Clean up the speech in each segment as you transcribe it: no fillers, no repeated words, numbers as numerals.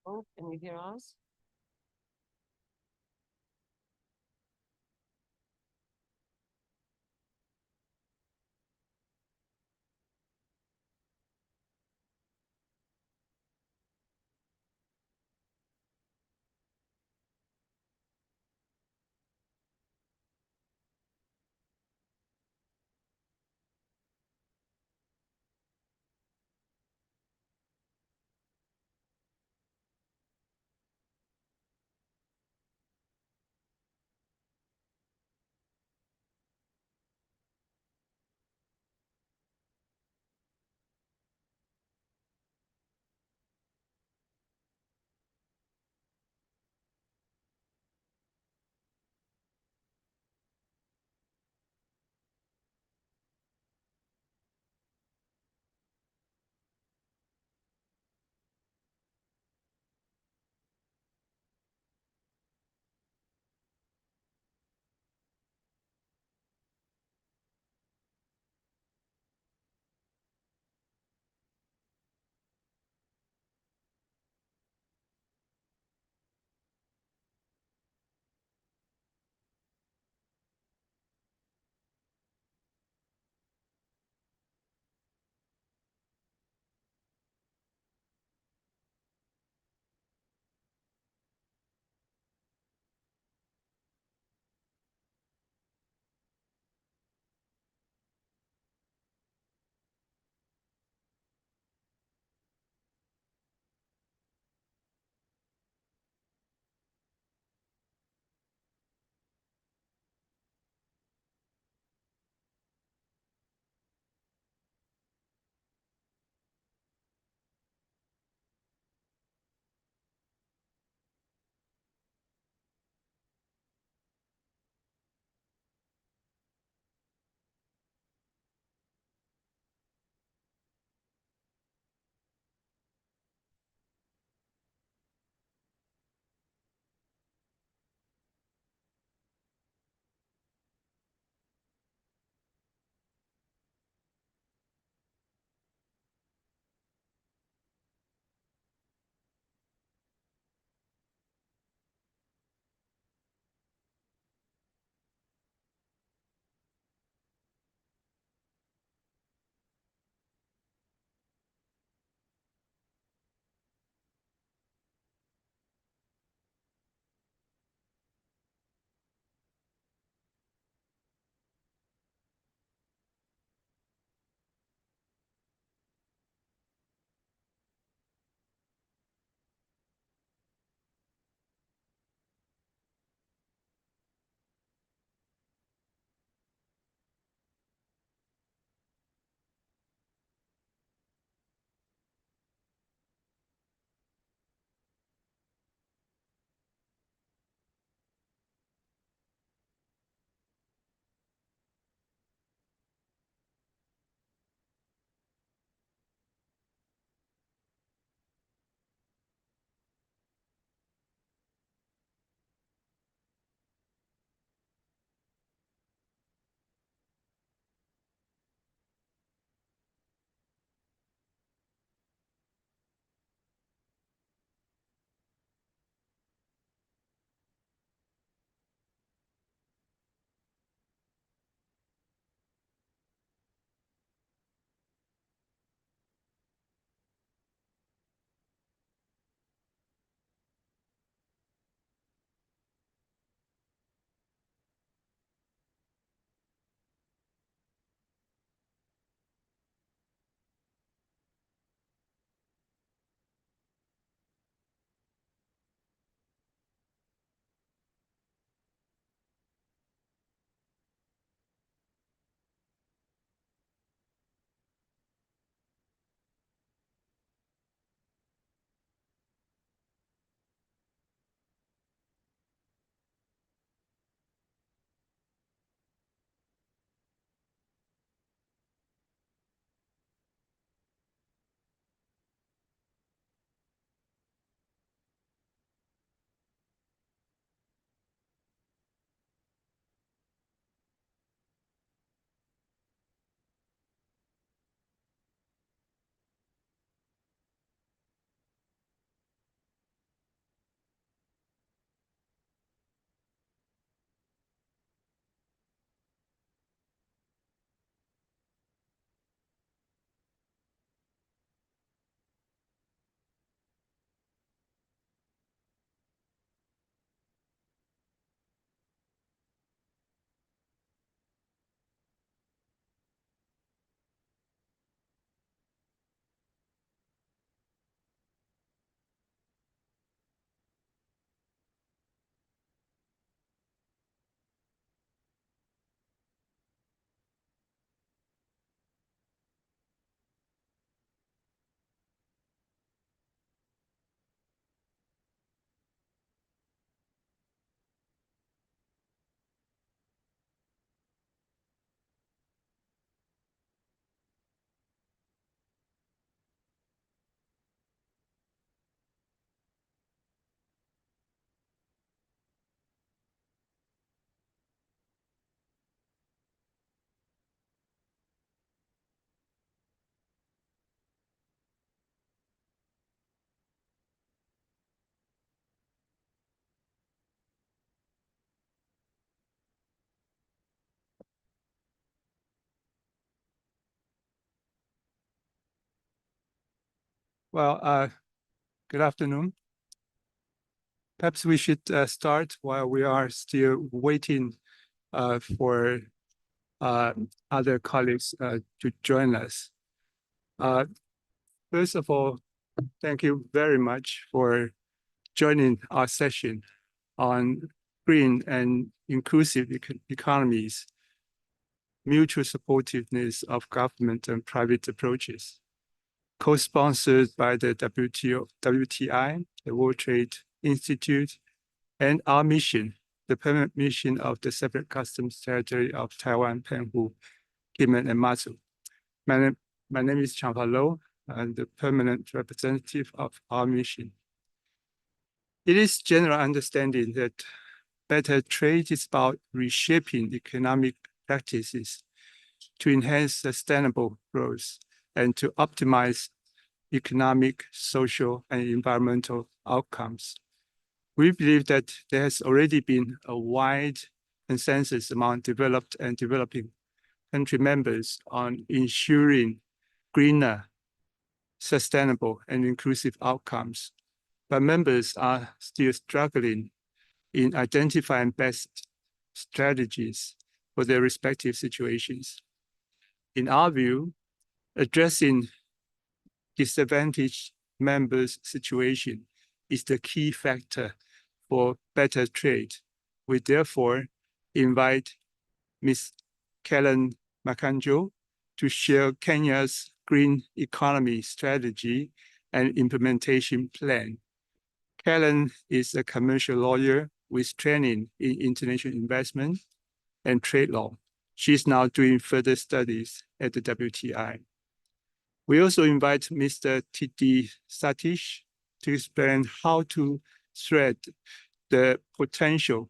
Oh, can you hear us? Good afternoon. Perhaps we should start while we are still waiting for other colleagues to join us. First of all, thank you very much for joining our session on green and inclusive economies, mutual supportiveness of government and private approaches, co-sponsored by the WTI, the World Trade Institute, and our mission, the permanent mission of the Separate Customs Territory of Taiwan, Penghu, Kinmen, and Matsu. My name is Changhua Lo. I'm the permanent representative of our mission. It is general understanding that better trade is about reshaping economic practices to enhance sustainable growth and to optimize economic, social, and environmental outcomes. We believe that there has already been a wide consensus among developed and developing country members on ensuring greener, sustainable, and inclusive outcomes, but members are still struggling in identifying best strategies for their respective situations. In our view, addressing disadvantaged members' situation is the key factor for better trade. We therefore invite Ms. Kellen Makanjo to share Kenya's green economy strategy and implementation plan. Kellen is a commercial lawyer with training in international investment and trade law. She's now doing further studies at the WTI. We also invite Mr. T.D. Satish to explain how to thread the potential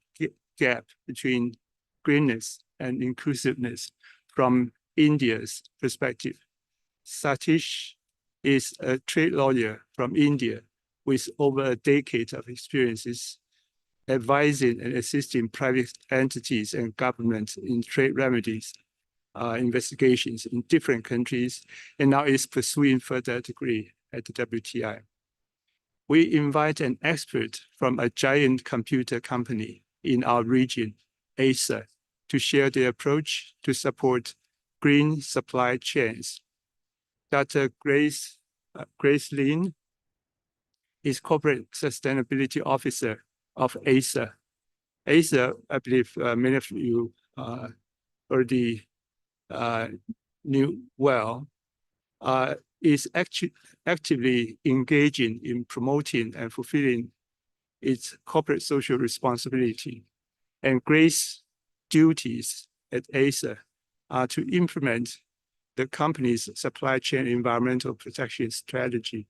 gap between greenness and inclusiveness from India's perspective. Satish is a trade lawyer from India with over a decade of experiences advising and assisting private entities and governments in trade remedies investigations in different countries, and now is pursuing further degree at the WTI. We invite an expert from a giant computer company in our region, Acer, to share their approach to support green supply chains. Dr. Grace Lin is Corporate Sustainability Officer of Acer. Acer, I believe many of you already knew well, is actively engaging in promoting and fulfilling its corporate social responsibility. And Grace's duties at Acer are to implement the company's supply chain environmental protection strategy,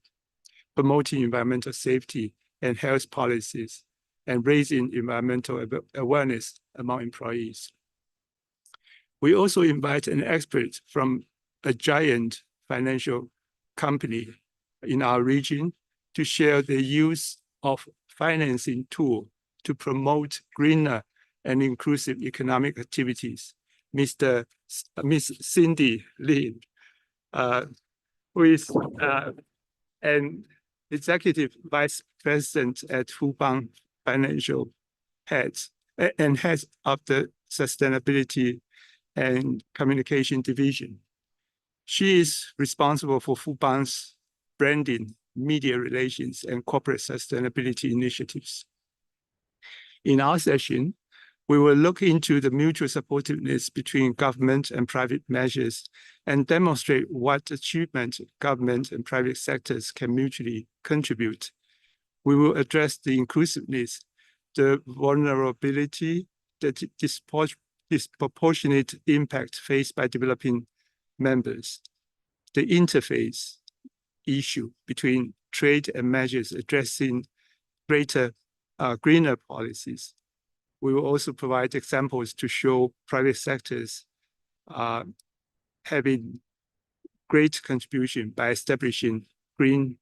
promoting environmental safety and health policies, and raising environmental awareness among employees. We also invite an expert from a giant financial company in our region to share the use of financing tool to promote greener and inclusive economic activities. Miss Cindy Lin, who is an executive vice president at Fubon Financial and head of the sustainability and communication division. She is responsible for Fubon's branding, media relations, and corporate sustainability initiatives. In our session, we will look into the mutual supportiveness between government and private measures and demonstrate what achievement government and private sectors can mutually contribute. We will address the inclusiveness, the vulnerability, the disproportionate impact faced by developing members, the interface issue between trade and measures addressing greener policies. We will also provide examples to show private sectors having great contribution by establishing green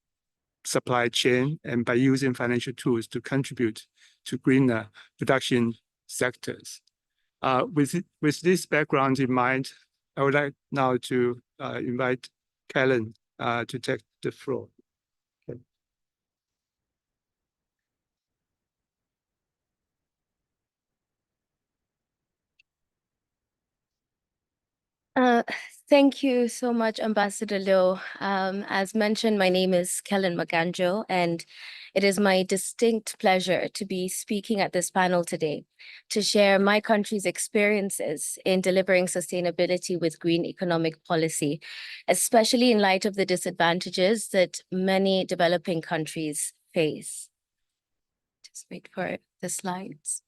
supply chain and by using financial tools to contribute to greener production sectors. With this background in mind, I would like now to invite Kellen to take the floor. Uh, Thank you so much, Ambassador Low. As mentioned, my name is Kellen Maganjo, and it is my distinct pleasure to be speaking at this panel today to share my country's experiences in delivering sustainability with green economic policy, especially in light of the disadvantages that many developing countries face. Just wait for the slides.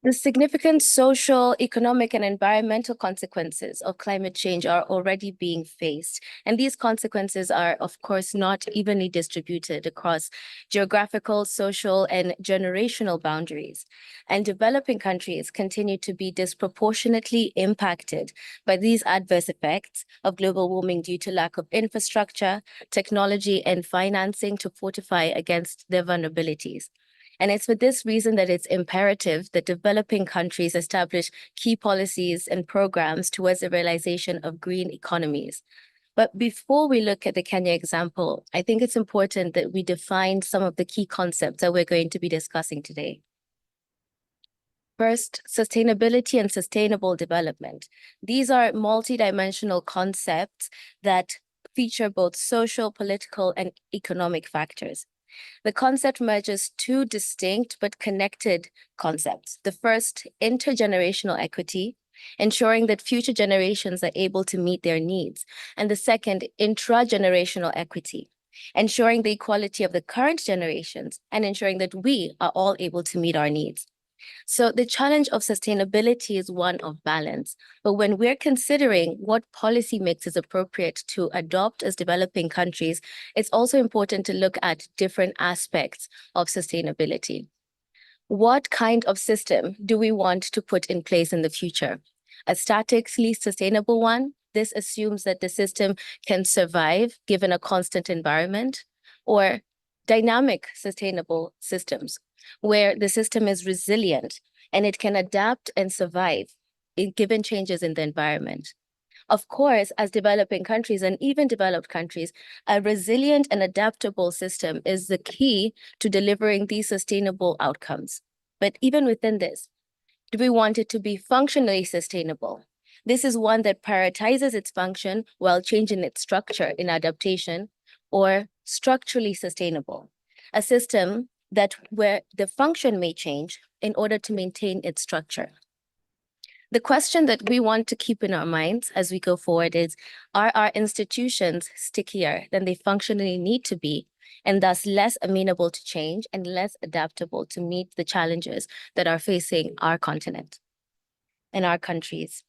The significant social, economic, and environmental consequences of climate change are already being faced. And these consequences are, of course, not evenly distributed across geographical, social, and generational boundaries. And developing countries continue to be disproportionately impacted by these adverse effects of global warming due to lack of infrastructure, technology, and financing to fortify against their vulnerabilities. And it's for this reason that it's imperative that developing countries establish key policies and programs towards the realization of green economies. But before we look at the Kenya example, I think it's important that we define some of the key concepts that we're going to be discussing today. First, sustainability and sustainable development. These are multidimensional concepts that feature both social, political, and economic factors. The concept merges two distinct but connected concepts. The first, intergenerational equity, ensuring that future generations are able to meet their needs. And the second, intragenerational equity, ensuring the equality of the current generations and ensuring that we are all able to meet our needs. So the challenge of sustainability is one of balance. But when we're considering what policy mix is appropriate to adopt as developing countries, it's also important to look at different aspects of sustainability. What kind of system do we want to put in place in the future? A statically sustainable one? This assumes that the system can survive given a constant environment, or dynamic sustainable systems, where the system is resilient and it can adapt and survive given changes in the environment. Of course, as developing countries and even developed countries, a resilient and adaptable system is the key to delivering these sustainable outcomes. But even within this, do we want it to be functionally sustainable? This is one that prioritizes its function while changing its structure in adaptation, or structurally sustainable, a system that where the function may change in order to maintain its structure. The question that we want to keep in our minds as we go forward is, are our institutions stickier than they functionally need to be, and thus less amenable to change and less adaptable to meet the challenges that are facing our continent and our countries?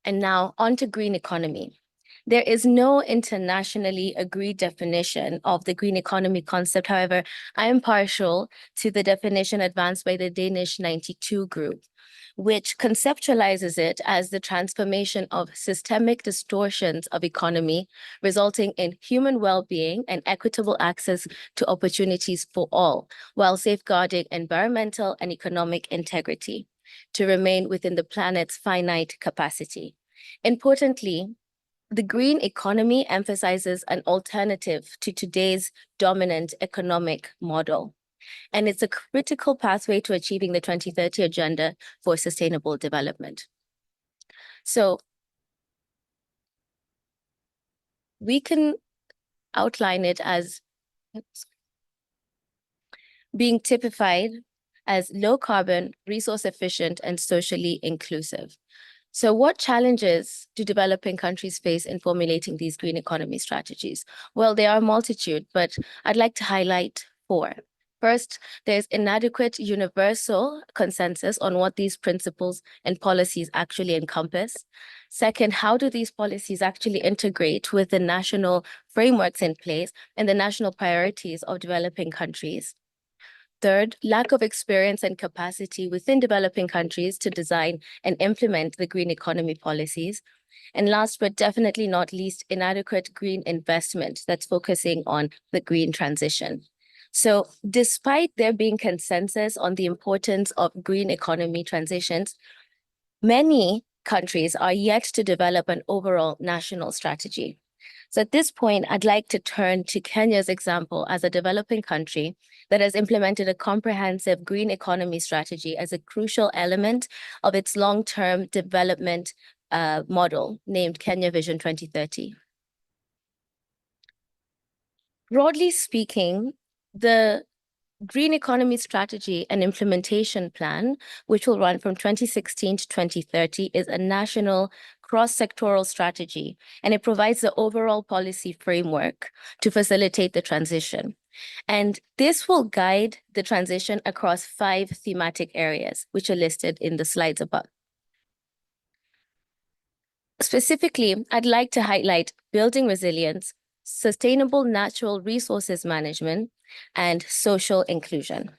And now on to green economy. There is no internationally agreed definition of the green economy concept. However, I am partial to the definition advanced by the Danish 92 group, which conceptualizes it as the transformation of systemic distortions of economy, resulting in human well-being and equitable access to opportunities for all, while safeguarding environmental and economic integrity to remain within the planet's finite capacity. Importantly, the green economy emphasizes an alternative to today's dominant economic model, and it's a critical pathway to achieving the 2030 Agenda for Sustainable Development. So we can outline it as being typified as low carbon, resource efficient, and socially inclusive. So what challenges do developing countries face in formulating these green economy strategies? Well, there are a multitude, but I'd like to highlight four. First, there's inadequate universal consensus on what these principles and policies actually encompass. Second, how do these policies actually integrate with the national frameworks in place and the national priorities of developing countries? Third, lack of experience and capacity within developing countries to design and implement the green economy policies. And last but definitely not least, inadequate green investment that's focusing on the green transition. So despite there being consensus on the importance of green economy transitions, many countries are yet to develop an overall national strategy. So at this point, I'd like to turn to Kenya's example as a developing country that has implemented a comprehensive green economy strategy as a crucial element of its long-term development model named Kenya Vision 2030. Broadly speaking, the Green Economy Strategy and Implementation Plan, which will run from 2016 to 2030, is a national cross-sectoral strategy, and it provides the overall policy framework to facilitate the transition. And this will guide the transition across 5 thematic areas, which are listed in the slides above. Specifically, I'd like to highlight building resilience, sustainable natural resources management, and social inclusion.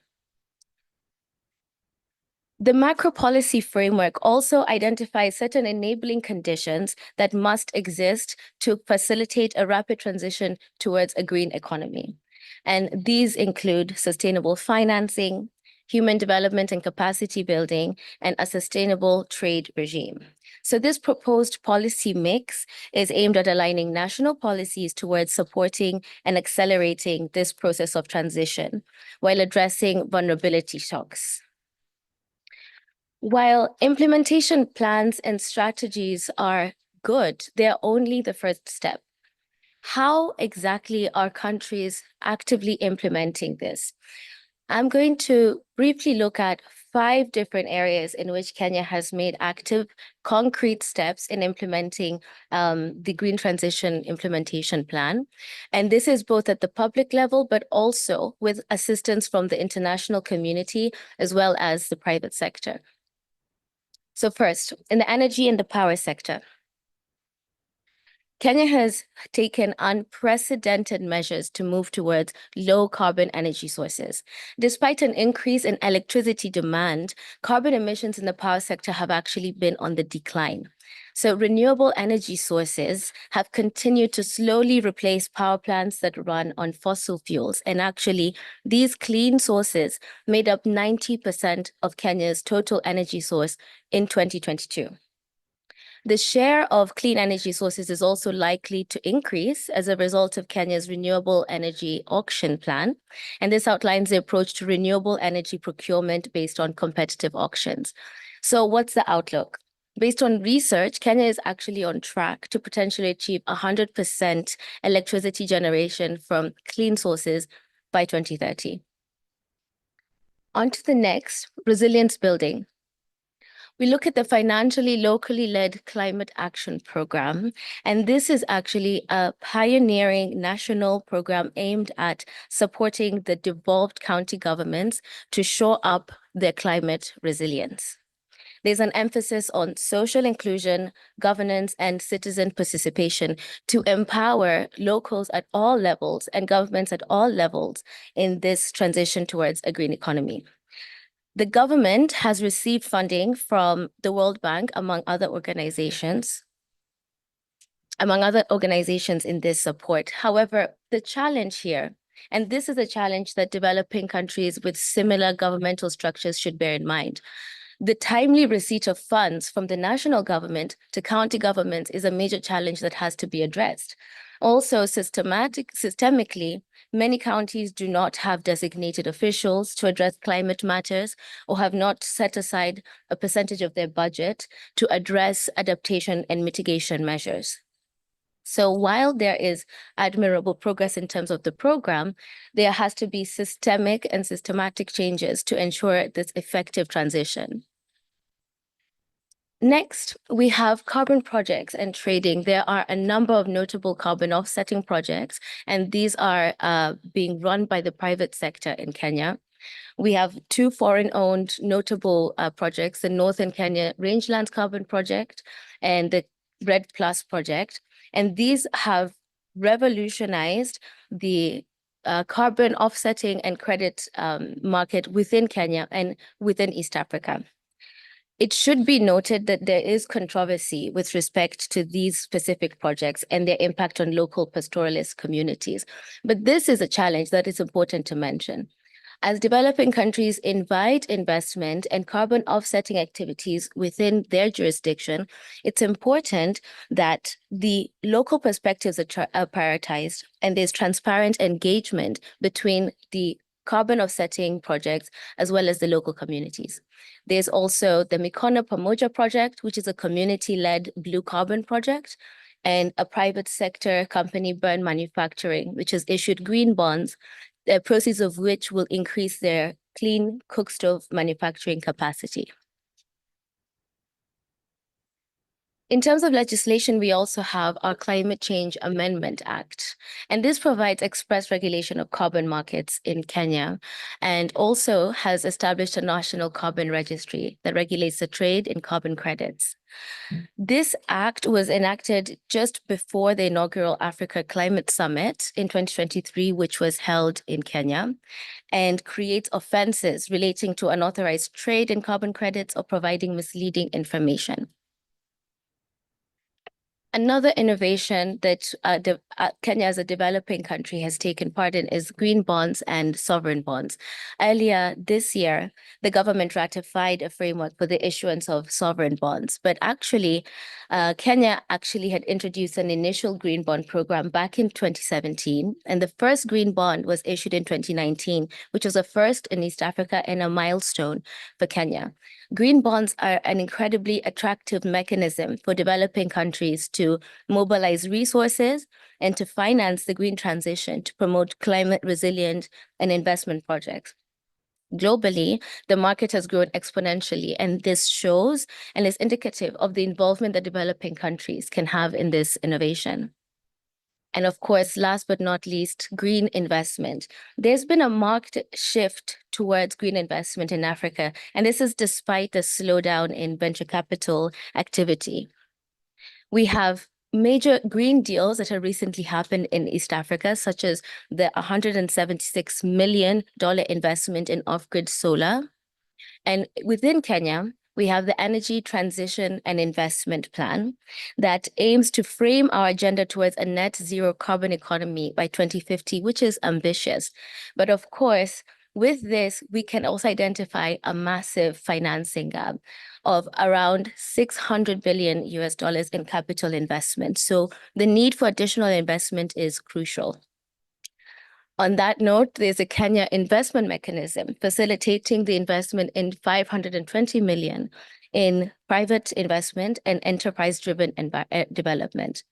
The macro policy framework also identifies certain enabling conditions that must exist to facilitate a rapid transition towards a green economy. And these include sustainable financing, human development and capacity building, and a sustainable trade regime. So this proposed policy mix is aimed at aligning national policies towards supporting and accelerating this process of transition while addressing vulnerability shocks. While implementation plans and strategies are good, they're only the first step. How exactly are countries actively implementing this? I'm going to briefly look at 5 different areas in which Kenya has made active, concrete steps in implementing the Green Transition Implementation Plan. And this is both at the public level, but also with assistance from the international community, as well as the private sector. So first, in the energy and the power sector, Kenya has taken unprecedented measures to move towards low carbon energy sources. Despite an increase in electricity demand, carbon emissions in the power sector have actually been on the decline. So renewable energy sources have continued to slowly replace power plants that run on fossil fuels. And actually, these clean sources made up 90% of Kenya's total energy source in 2022. The share of clean energy sources is also likely to increase as a result of Kenya's renewable energy auction plan. And this outlines the approach to renewable energy procurement based on competitive auctions. So what's the outlook? Based on research, Kenya is actually on track to potentially achieve 100% electricity generation from clean sources by 2030. On to the next, resilience building. We look at the financially locally led climate action program, and this is actually a pioneering national program aimed at supporting the devolved county governments to shore up their climate resilience. There's an emphasis on social inclusion, governance, and citizen participation to empower locals at all levels and governments at all levels in this transition towards a green economy. The government has received funding from the World Bank, among other organizations in this support. However, the challenge here, and this is a challenge that developing countries with similar governmental structures should bear in mind, the timely receipt of funds from the national government to county governments is a major challenge that has to be addressed. Also, systemically, many counties do not have designated officials to address climate matters or have not set aside a percentage of their budget to address adaptation and mitigation measures. So while there is admirable progress in terms of the program, there has to be systemic and systematic changes to ensure this effective transition. Next, we have carbon projects and trading. There are a number of notable carbon offsetting projects, and these are being run by the private sector in Kenya. We have 2 foreign-owned notable projects, the Northern Kenya Rangelands Carbon Project and the Red Plus Project. And these have revolutionized the carbon offsetting and credit market within Kenya and within East Africa. It should be noted that there is controversy with respect to these specific projects and their impact on local pastoralist communities. But this is a challenge that is important to mention. As developing countries invite investment and carbon offsetting activities within their jurisdiction, it's important that the local perspectives are prioritized and there's transparent engagement between the carbon offsetting projects as well as the local communities. There's also the Mikono Pamoja project, which is a community-led blue carbon project, and a private sector company, Burn Manufacturing, which has issued green bonds, the proceeds of which will increase their clean cook stove manufacturing capacity. In terms of legislation, we also have our Climate Change Amendment Act, and this provides express regulation of carbon markets in Kenya, and also has established a national carbon registry that regulates the trade in carbon credits. This act was enacted just before the inaugural Africa Climate Summit in 2023, which was held in Kenya, and creates offenses relating to unauthorized trade in carbon credits or providing misleading information. Another innovation that Kenya as a developing country has taken part in is green bonds and sovereign bonds. Earlier this year, the government ratified a framework for the issuance of sovereign bonds, but actually, Kenya actually had introduced an initial green bond program back in 2017, and the first green bond was issued in 2019, which was a first in East Africa and a milestone for Kenya. Green bonds are an incredibly attractive mechanism for developing countries to mobilize resources and to finance the green transition to promote climate resilient and investment projects. Globally, the market has grown exponentially, and this shows and is indicative of the involvement that developing countries can have in this innovation. And of course, last but not least, green investment. There's been a marked shift towards green investment in Africa, and this is despite the slowdown in venture capital activity. We have major green deals that have recently happened in East Africa, such as the $176 million investment in off-grid solar. And within Kenya, we have the Energy Transition and Investment Plan that aims to frame our agenda towards a net zero carbon economy by 2050, which is ambitious. But of course, with this, we can also identify a massive financing gap of around $600 billion in capital investment. So the need for additional investment is crucial. On that note, there's a Kenya investment mechanism facilitating the investment in $520 million in private investment and enterprise-driven development.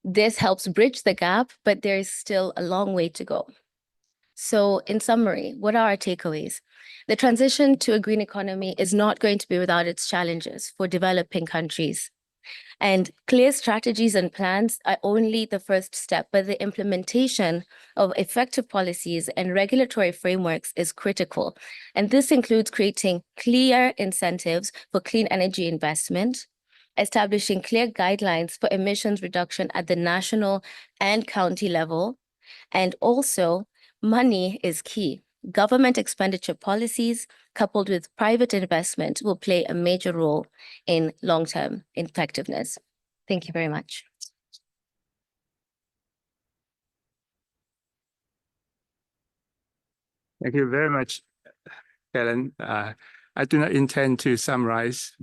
This helps bridge the gap, but there is still a long way to go. So in summary, what are our takeaways? The transition to a green economy is not going to be without its challenges for developing countries. And clear strategies and plans are only the first step, but the implementation of effective policies and regulatory frameworks is critical. And this includes creating clear incentives for clean energy investment, establishing clear guidelines for emissions reduction at the national and county level, and also money is key. Government expenditure policies coupled with private investment will play a major role in long-term effectiveness. Thank you very much. Thank you very much, Helen. I do not intend to summarize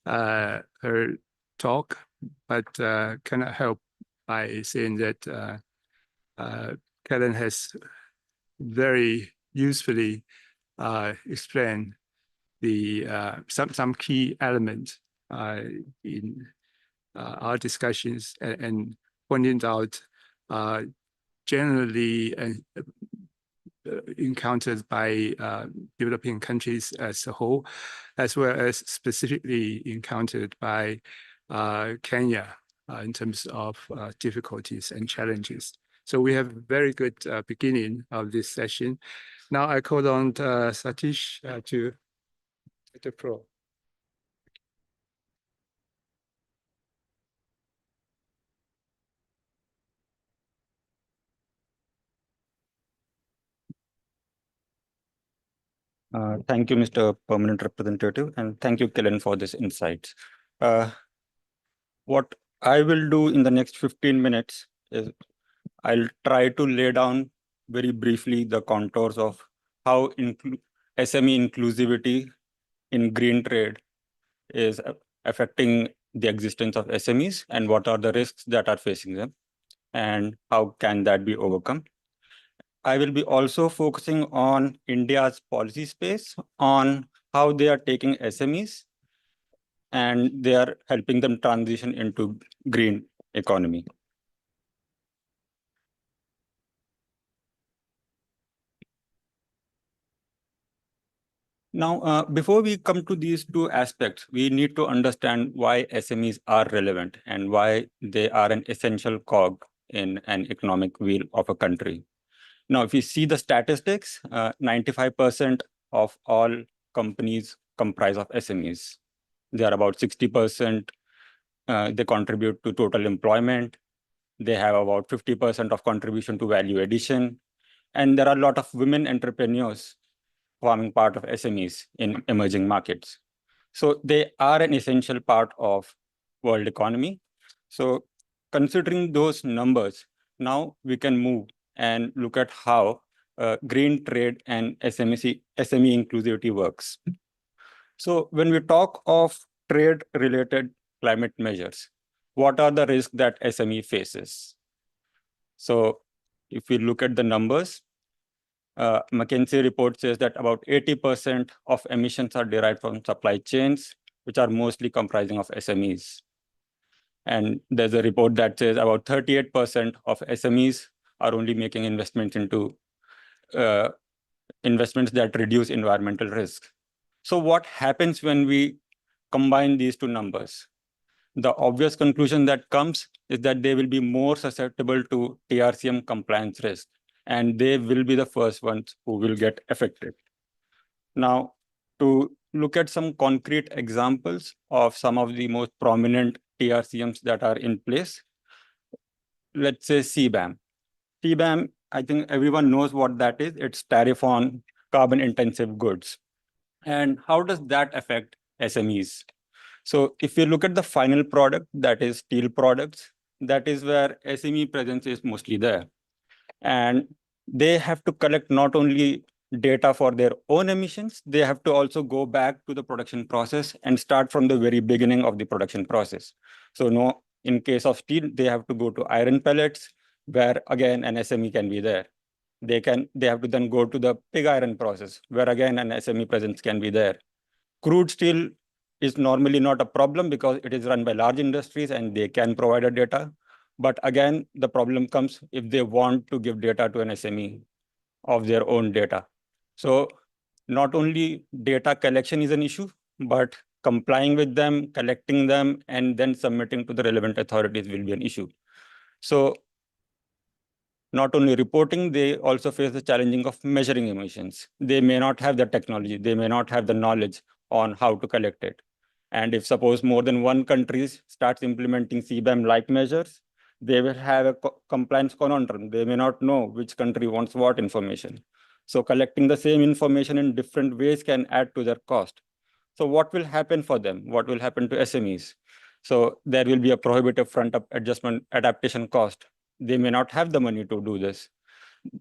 her talk, but cannot help by saying that Helen has very usefully explained the some key elements in our discussions and pointing out generally encountered by developing countries as a whole, as well as specifically encountered by Kenya in terms of difficulties and challenges. So we have a very good beginning of this session. Now I call on Satish to the floor. Thank you, Mr. Permanent Representative, and thank you, Kellen, for this insight. What I will do in the next 15 minutes is I'll try to lay down very briefly the contours of how SME inclusivity in green trade is affecting the existence of SMEs and what are the risks that are facing them and how can that be overcome. I will be also focusing on India's policy space on how they are taking SMEs and they are helping them transition into green economy. Now, before we come to these two aspects, we need to understand why SMEs are relevant and why they are an essential cog in an economic wheel of a country. Now, if you see the statistics, 95% of all companies comprise of SMEs. They are about 60%. They contribute to total employment. They have about 50% of contribution to value addition. And there are a lot of women entrepreneurs forming part of SMEs in emerging markets. So they are an essential part of world economy. So considering those numbers, now we can move and look at how green trade and SME inclusivity works. So when we talk of trade-related climate measures, what are the risks that SME faces? So if we look at the numbers, McKinsey report says that about 80% of emissions are derived from supply chains, which are mostly comprising of SMEs. And there's a report that says about 38% of SMEs are only making investments into investments that reduce environmental risk. So what happens when we combine these two numbers? The obvious conclusion that comes is that they will be more susceptible to TRCM compliance risk, and they will be the first ones who will get affected. Now, to look at some concrete examples of some of the most prominent TRCMs that are in place, let's say CBAM. CBAM, I think everyone knows what that is. It's tariff on carbon intensive goods. And how does that affect SMEs? So if you look at the final product, that is steel products, that is where SME presence is mostly there. And they have to collect not only data for their own emissions, they have to also go back to the production process and start from the very beginning of the production process. So no, in case of steel, they have to go to iron pellets, where again an SME can be there. They have to then go to the pig iron process, where again an SME presence can be there. Crude steel is normally not a problem because it is run by large industries and they can provide a data. But again, the problem comes if they want to give data to an SME of their own data. So not only data collection is an issue, but complying with them, collecting them, and then submitting to the relevant authorities will be an issue. So not only reporting, they also face the challenging of measuring emissions. They may not have the technology, they may not have the knowledge on how to collect it. And if suppose more than one country starts implementing CBAM-like measures, they will have a compliance conundrum. They may not know which country wants what information. So collecting the same information in different ways can add to their cost. So what will happen for them? What will happen to SMEs? So there will be a prohibitive front-up adjustment adaptation cost. They may not have the money to do this.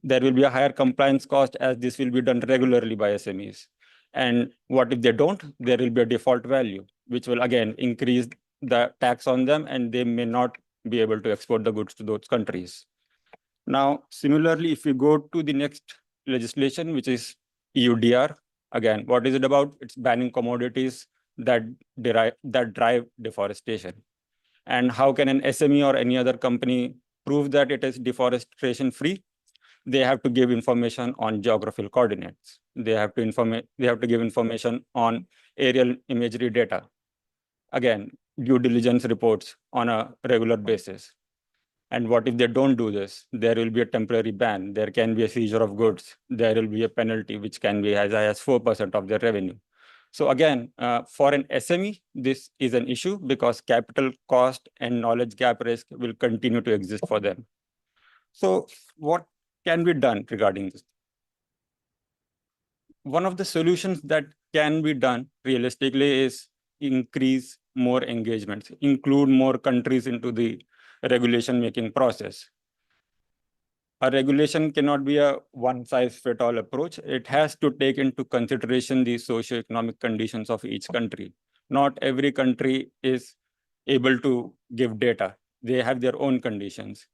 There will be a higher compliance cost as this will be done regularly by SMEs. And what if they don't? There will be a default value, which will again increase the tax on them, and they may not be able to export the goods to those countries. Now, similarly, if we go to the next legislation, which is EUDR, again, what is it about? It's banning commodities that drive deforestation. And how can an SME or any other company prove that it is deforestation free? They have to give information on geographical coordinates. They have to give information on aerial imagery data. Again, due diligence reports on a regular basis. And what if they don't do this? There will be a temporary ban. There can be a seizure of goods. There will be a penalty, which can be as high as 4% of their revenue. So again, for an SME, this is an issue because capital cost and knowledge gap risk will continue to exist for them. So what can be done regarding this? One of the solutions that can be done realistically is increase more engagements, include more countries into the regulation making process. A regulation cannot be a one-size-fits-all approach. It has to take into consideration the socio-economic conditions of each country. Not every country is able to give data. They have their own conditions.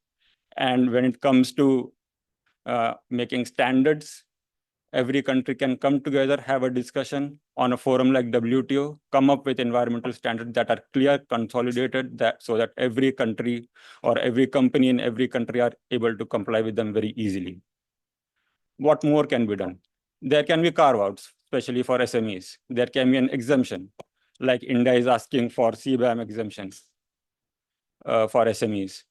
And when it comes to making standards, every country can come together, have a discussion on a forum like WTO, come up with environmental standards that are clear, consolidated, so that every country or every company in every country are able to comply with them very easily. What more can be done? There can be carve-outs, especially for SMEs. There can be an exemption, like India is asking for CBAM exemptions for SMEs.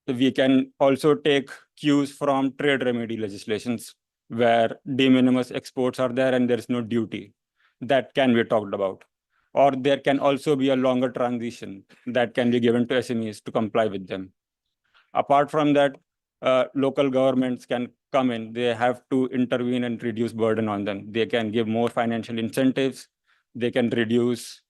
We can also take cues from trade remedy legislations where de minimis exports are there and there is no duty. That can be talked about. Or there can also be a longer transition that can be given to SMEs to comply with them. Apart from that, local governments can come in. They have to intervene and reduce burden on them. They can give more financial incentives. They can reduce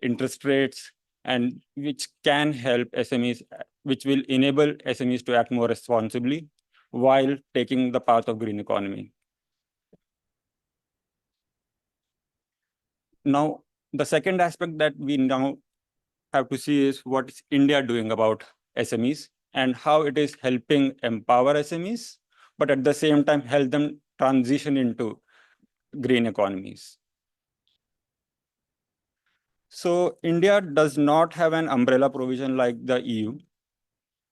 interest rates, and which can help SMEs, which will enable SMEs to act more responsibly while taking the path of green economy. Now, the second aspect that we now have to see is what is India doing about SMEs and how it is helping empower SMEs, but at the same time help them transition into green economies. So India does not have an umbrella provision like the EU.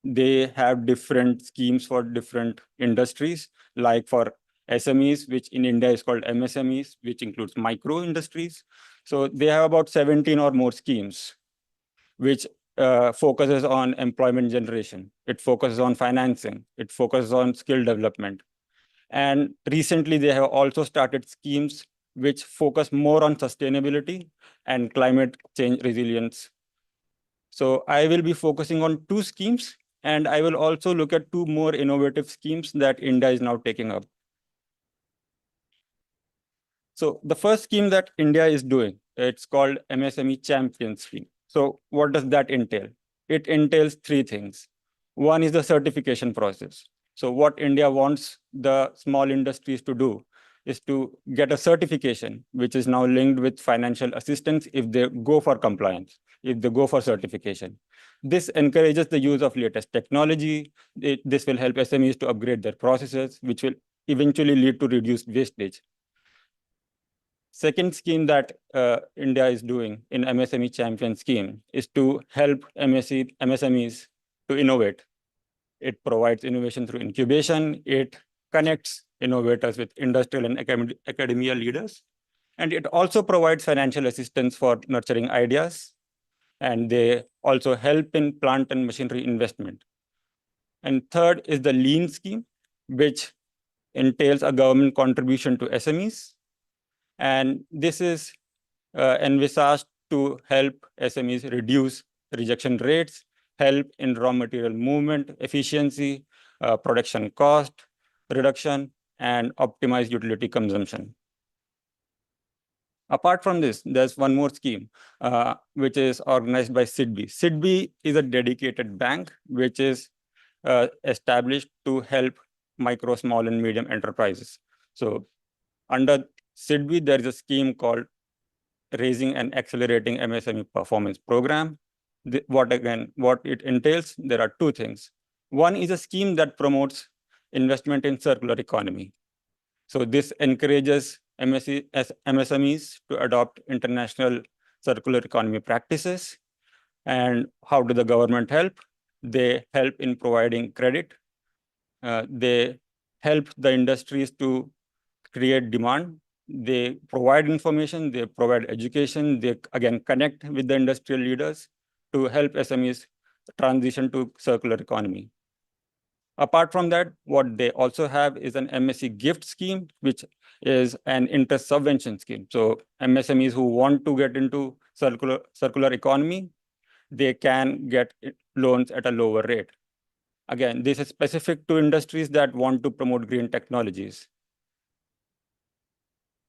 They have different schemes for different industries, like for SMEs, which in India is called MSMEs, which includes micro industries. So they have about 17 or more schemes, which focuses on employment generation. It focuses on financing. It focuses on skill development. And recently, they have also started schemes which focus more on sustainability and climate change resilience. So I will be focusing on two schemes, and I will also look at two more innovative schemes that India is now taking up. So the first scheme that India is doing, it's called MSME Champion Scheme. So what does that entail? It entails three things. One is the certification process. So what India wants the small industries to do is to get a certification, which is now linked with financial assistance if they go for compliance, if they go for certification. This encourages the use of latest technology. This will help SMEs to upgrade their processes, which will eventually lead to reduced wastage. Second scheme that India is doing in MSME Champion Scheme is to help MSMEs to innovate. It provides innovation through incubation. It connects innovators with industrial and academia leaders. And it also provides financial assistance for nurturing ideas. And they also help in plant and machinery investment. And third is the Lean Scheme, which entails a government contribution to SMEs. And this is envisaged to help SMEs reduce rejection rates, help in raw material movement efficiency, production cost reduction, and optimize utility consumption. Apart from this, there's one more scheme, which is organized by SIDBI. SIDBI is a dedicated bank which is established to help micro, small, and medium enterprises. So under SIDBI, there is a scheme called Raising and Accelerating MSME Performance Program. What it entails, there are two things. One is a scheme that promotes investment in circular economy. So this encourages MSMEs to adopt international circular economy practices. And how do the government help? They help in providing credit. They help the industries to create demand. They provide information, they provide education, they again connect with the industrial leaders to help SMEs transition to circular economy. Apart from that, what they also have is an MSE gift scheme, which is an interest subvention scheme. So MSMEs who want to get into circular economy, they can get loans at a lower rate. Again, this is specific to industries that want to promote green technologies.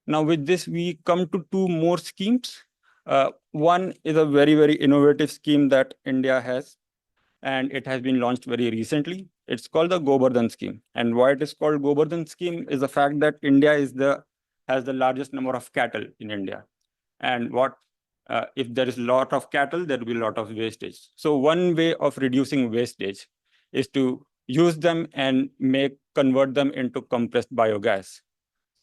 Now, with this, we come to two more schemes. One is a very, very innovative scheme that India has. and it has been launched very recently. It's called the Govardhan Scheme. And why it is called Govardhan Scheme is the fact that India has the largest number of cattle in India. And if there is a lot of cattle, there will be a lot of wastage. So one way of reducing wastage is to use them and convert them into compressed biogas.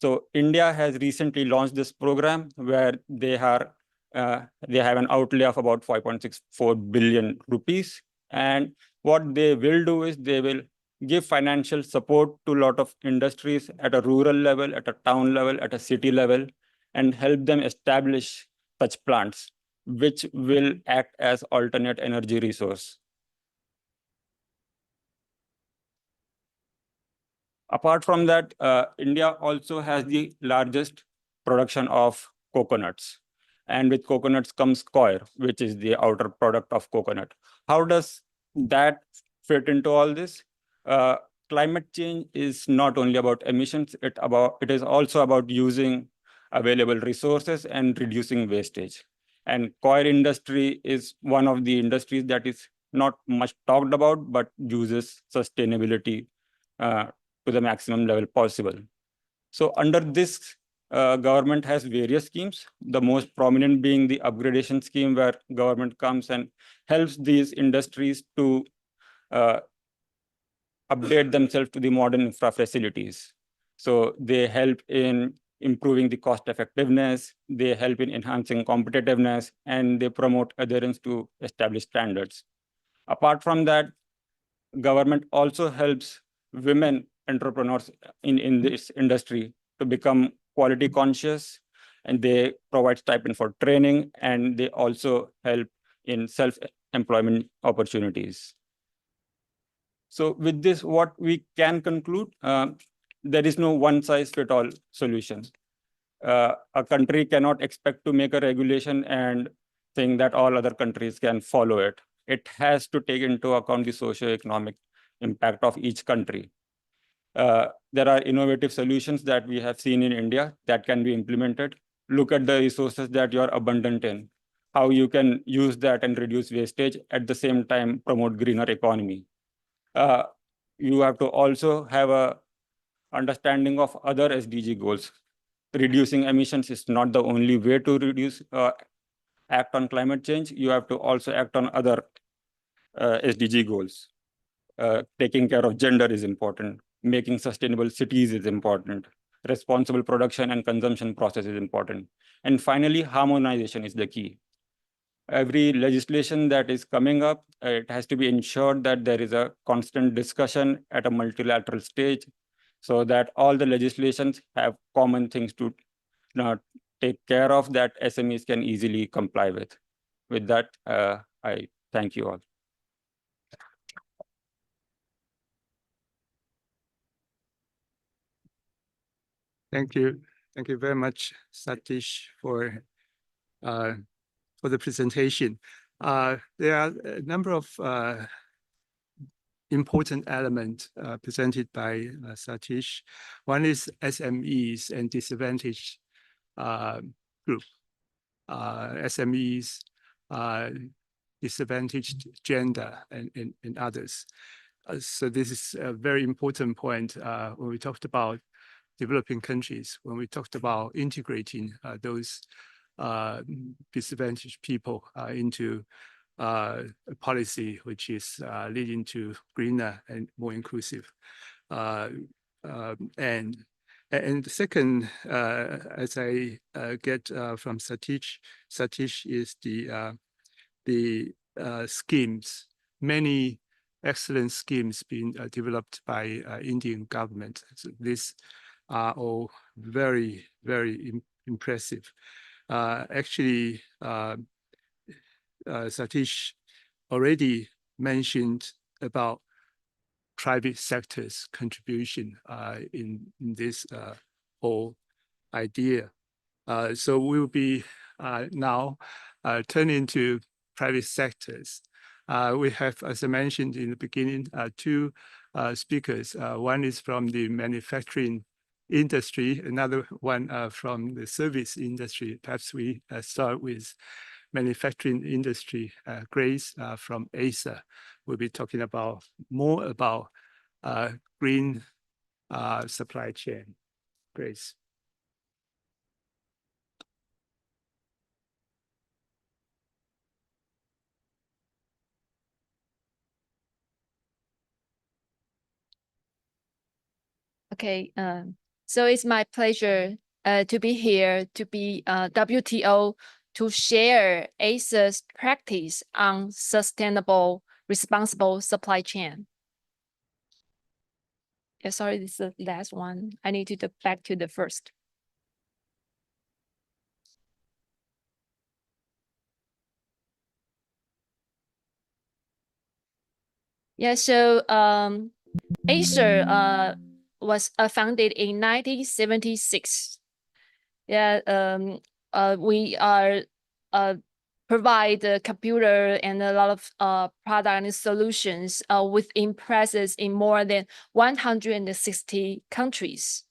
So India has recently launched this program where they have an outlay of about 5.64 billion rupees. And what they will do is they will give financial support to a lot of industries at a rural level, at a town level, at a city level, and help them establish such plants, which will act as alternate energy resource. Apart from that, India also has the largest production of coconuts. And with coconuts comes coir, which is the outer product of coconut. How does that fit into all this? Climate change is not only about emissions, it is also about using available resources and reducing wastage. And coir industry is one of the industries that is not much talked about, but uses sustainability to the maximum level possible. So under this, government has various schemes, the most prominent being the upgradation scheme, where government comes and helps these industries to update themselves to the modern infra facilities. So they help in improving the cost effectiveness, they help in enhancing competitiveness, and they promote adherence to established standards. Apart from that, government also helps women entrepreneurs in this industry to become quality conscious, and they provide stipend for training, and they also help in self-employment opportunities. So with this, what we can conclude, there is no one-size-fits-all solution. A country cannot expect to make a regulation and think that all other countries can follow it. It has to take into account the socio-economic impact of each country. There are innovative solutions that we have seen in India that can be implemented. Look at the resources that you're abundant in, how you can use that and reduce wastage, at the same time promote greener economy. You have to also have a understanding of other SDG goals. Reducing emissions is not the only way to act on climate change. You have to also act on other SDG goals. Taking care of gender is important. Making sustainable cities is important. Responsible production and consumption process is important. And finally, harmonization is the key. Every legislation that is coming up, it has to be ensured that there is a constant discussion at a multilateral stage, so that all the legislations have common things to take care of that SMEs can easily comply with. With that, I thank you all. Thank you. Thank you very much, Satish, for the presentation. There are a number of important elements presented by Satish. One is SMEs and disadvantaged group. SMEs, disadvantaged gender, and others. So this is a very important point when we talked about developing countries, when we talked about integrating those disadvantaged people into a policy which is leading to greener and more inclusive. And the second, as I get from Satish is the schemes, many excellent schemes being developed by Indian government. So these are all very, very impressive. Actually, Satish already mentioned about private sector's contribution in this whole idea. So we'll be now turning to private sectors. We have, as I mentioned in the beginning, two speakers. One is from the manufacturing industry, another one from the service industry. Perhaps we start with manufacturing industry, Grace from Acer, will be talking more about green supply chain. Grace. Okay, so it's my pleasure to be here to be WTO to share ACE's practice on sustainable, responsible supply chain. Yeah, sorry, this is the last one. I need to go back to the first. Yeah, so Acer was founded in 1976. Yeah, we are provide the computer and a lot of product and solutions with presence in more than 160 countries.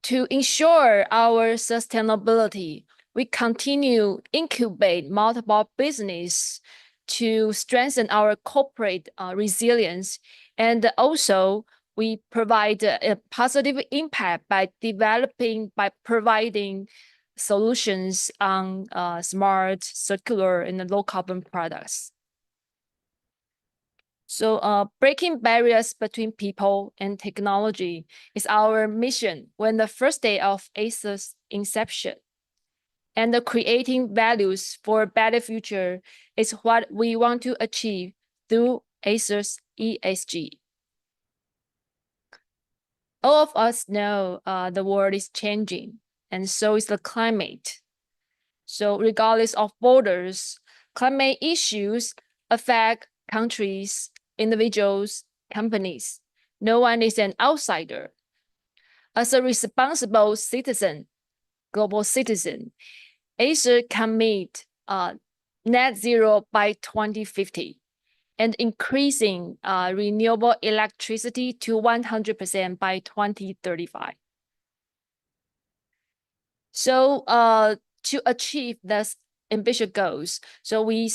To ensure our sustainability, we continue incubate multiple business to strengthen our corporate resilience, and also we provide a positive impact by providing solutions on smart, circular, and low carbon products. So breaking barriers between people and technology is our mission when the first day of ACE's inception. And creating values for a better future is what we want to achieve through ACE's ESG. All of us know the world is changing, and so is the climate. So regardless of borders, climate issues affect countries, individuals, companies. No one is an outsider. As a responsible citizen, global citizen, Acer commit net zero by 2050 and increasing renewable electricity to 100% by 2035. So to achieve these ambitious goals, so we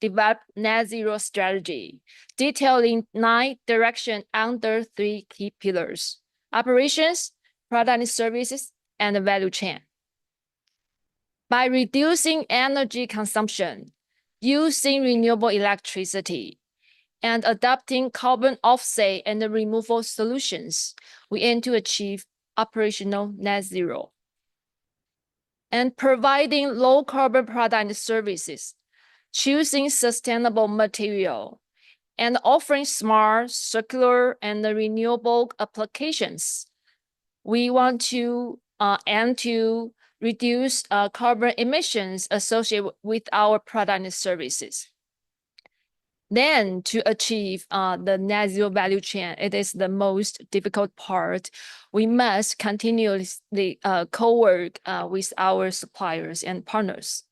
develop net zero strategy, detailing 9 directions under 3 key pillars: operations, product and services, and the value chain. By reducing energy consumption, using renewable electricity, and adopting carbon offset and removal solutions, we aim to achieve operational net zero. And providing low carbon product and services, choosing sustainable material, and offering smart, circular, and renewable applications. We want to aim to reduce carbon emissions associated with our product and services. Then to achieve the net zero value chain, it is the most difficult part. We must continuously co-work with our suppliers and partners.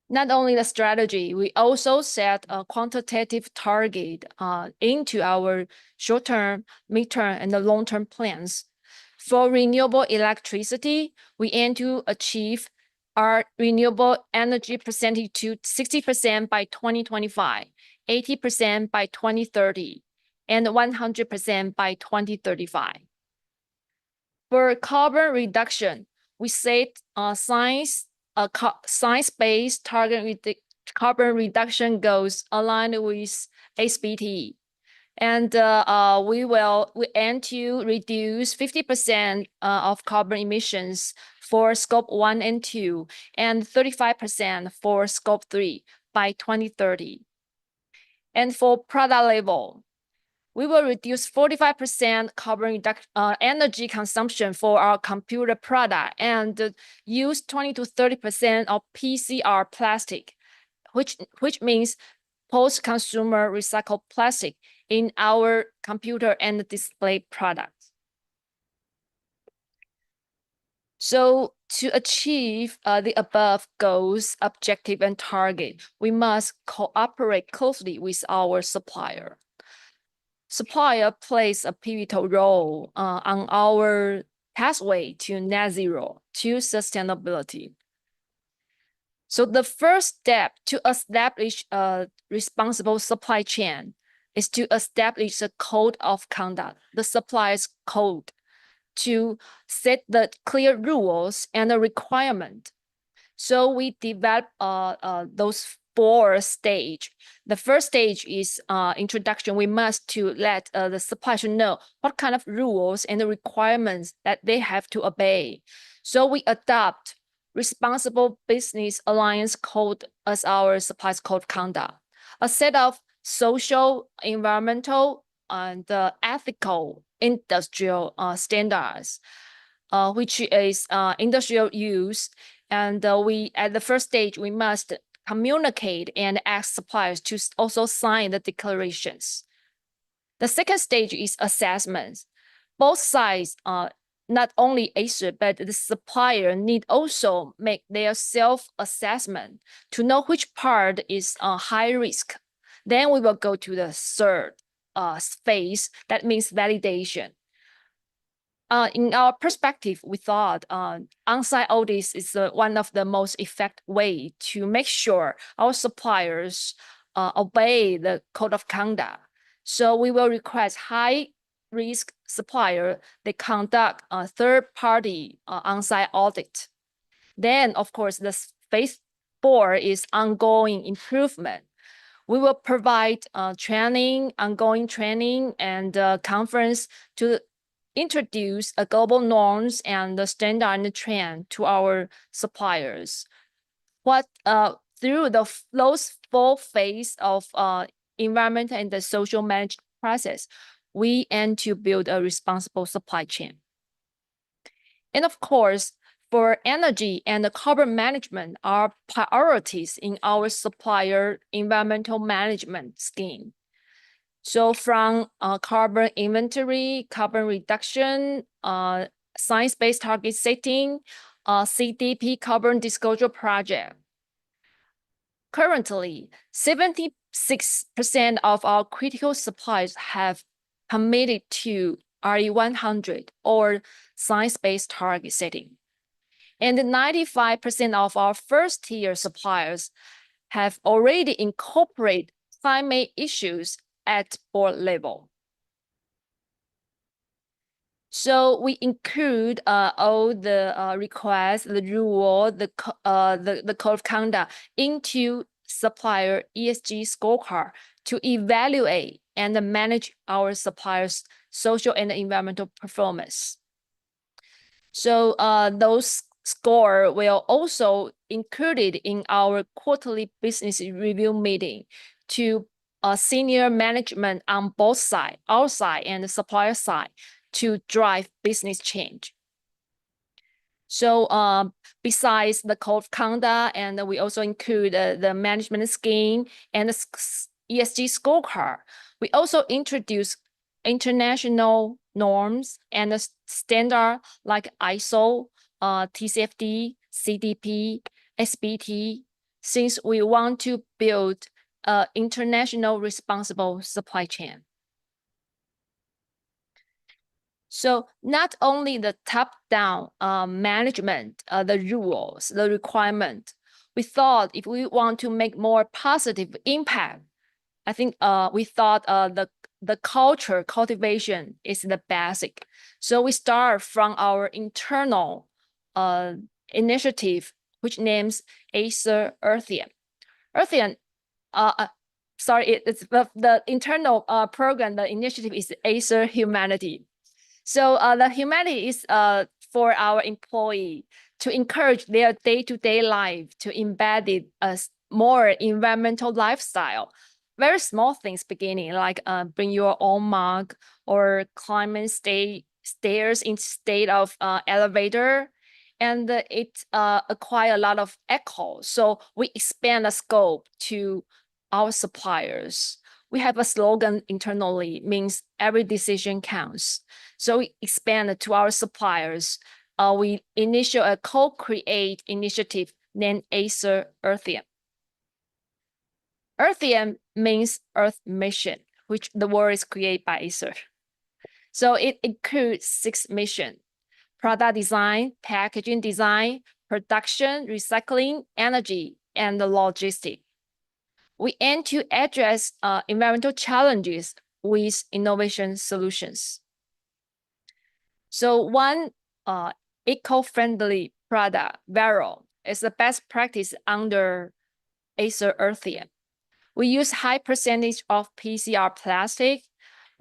Not only the strategy, we also set a quantitative target into our short-term, mid-term, and the long-term plans. For renewable electricity, we aim to achieve our renewable energy percentage to 60% by 2025, 80% by 2030, and 100% by 2035. For carbon reduction, we set science-based target carbon reduction goals aligned with SBT. And we aim to reduce 50% of carbon emissions for Scope 1 and 2, and 35% for Scope 3 by 2030. And for product level, we will reduce 45% carbon energy consumption for our computer product and use 20 to 30% of PCR plastic, which means post-consumer recycled plastic in our computer and display products. So to achieve the above goals, objective, and target, we must cooperate closely with our supplier. Supplier plays a pivotal role on our pathway to net zero, to sustainability. So the first step to establish a responsible supply chain is to establish a code of conduct, the supplier's code, to set the clear rules and the requirement. So we develop those 4 stages. The first stage is introduction. We must to let the supplier know what kind of rules and the requirements that they have to obey. So we adopt Responsible Business Alliance Code as our supplier's code of conduct, a set of social, environmental, and ethical industrial standards, which is industrial use. And we, at the first stage, we must communicate and ask suppliers to also sign the declarations. The second stage is assessment. Both sides, not only Acer, but the supplier need also make their self-assessment to know which part is high risk. Then we will go to the third phase, that means validation. In our perspective, we thought on-site audits is one of the most effective way to make sure our suppliers obey the code of conduct. So we will request high-risk supplier, they conduct a third-party on-site audit. Then, of course, the phase 4 is ongoing improvement. We will provide training, ongoing training, and conference to introduce a global norms and the standard and the trend to our suppliers. Through those 4 phases of environmental and the social management process, we aim to build a responsible supply chain. And of course, for energy and the carbon management are priorities in our supplier environmental management scheme. So from carbon inventory, carbon reduction, science-based target setting, CDP carbon disclosure project. Currently, 76% of our critical suppliers have committed to RE100 or science-based target setting. And 95% of our first-tier suppliers have already incorporated climate issues at board level. So we include all the requests, the rule, the code of conduct into supplier ESG scorecard to evaluate and manage our suppliers' social and environmental performance. So those score will also included in our quarterly business review meeting to senior management on both sides, our side and the supplier side, to drive business change. So besides the code of conduct, and we also include the management scheme and the ESG scorecard, we also introduce international norms and the standard like ISO, TCFD, CDP, SBT, since we want to build an international responsible supply chain. So not only the top-down management, the rules, the requirement, we thought if we want to make more positive impact, I think we thought the culture cultivation is the basic. So we start from our internal initiative, which names Acer Earthian. Earthian, it's the internal program, the initiative is Acer Humanity. So the humanity is for our employee to encourage their day-to-day life to embed a more environmental lifestyle. Very small things beginning, like bring your own mug or climb stairs instead of elevator. And it acquire a lot of echo. So we expand the scope to our suppliers. We have a slogan internally, means every decision counts. So we expand it to our suppliers. We initiate a co-create initiative named Acer Earthian. Earthian means Earth Mission, which the word is created by Acer. So it includes 6 missions: product design, packaging design, production, recycling, energy, and logistics. We aim to address environmental challenges with innovation solutions. So one eco-friendly product, Vero, is the best practice under Acer Earthian. We use high percentage of PCR plastic,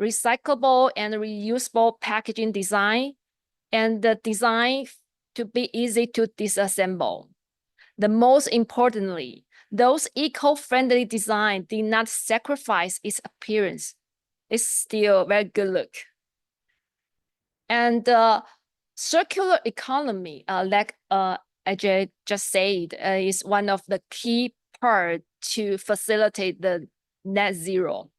recyclable and reusable packaging design, and the design to be easy to disassemble. The most importantly, those eco-friendly design did not sacrifice its appearance. It's still very good look. And circular economy, like Ajay just said, is one of the key parts to facilitate the net zero.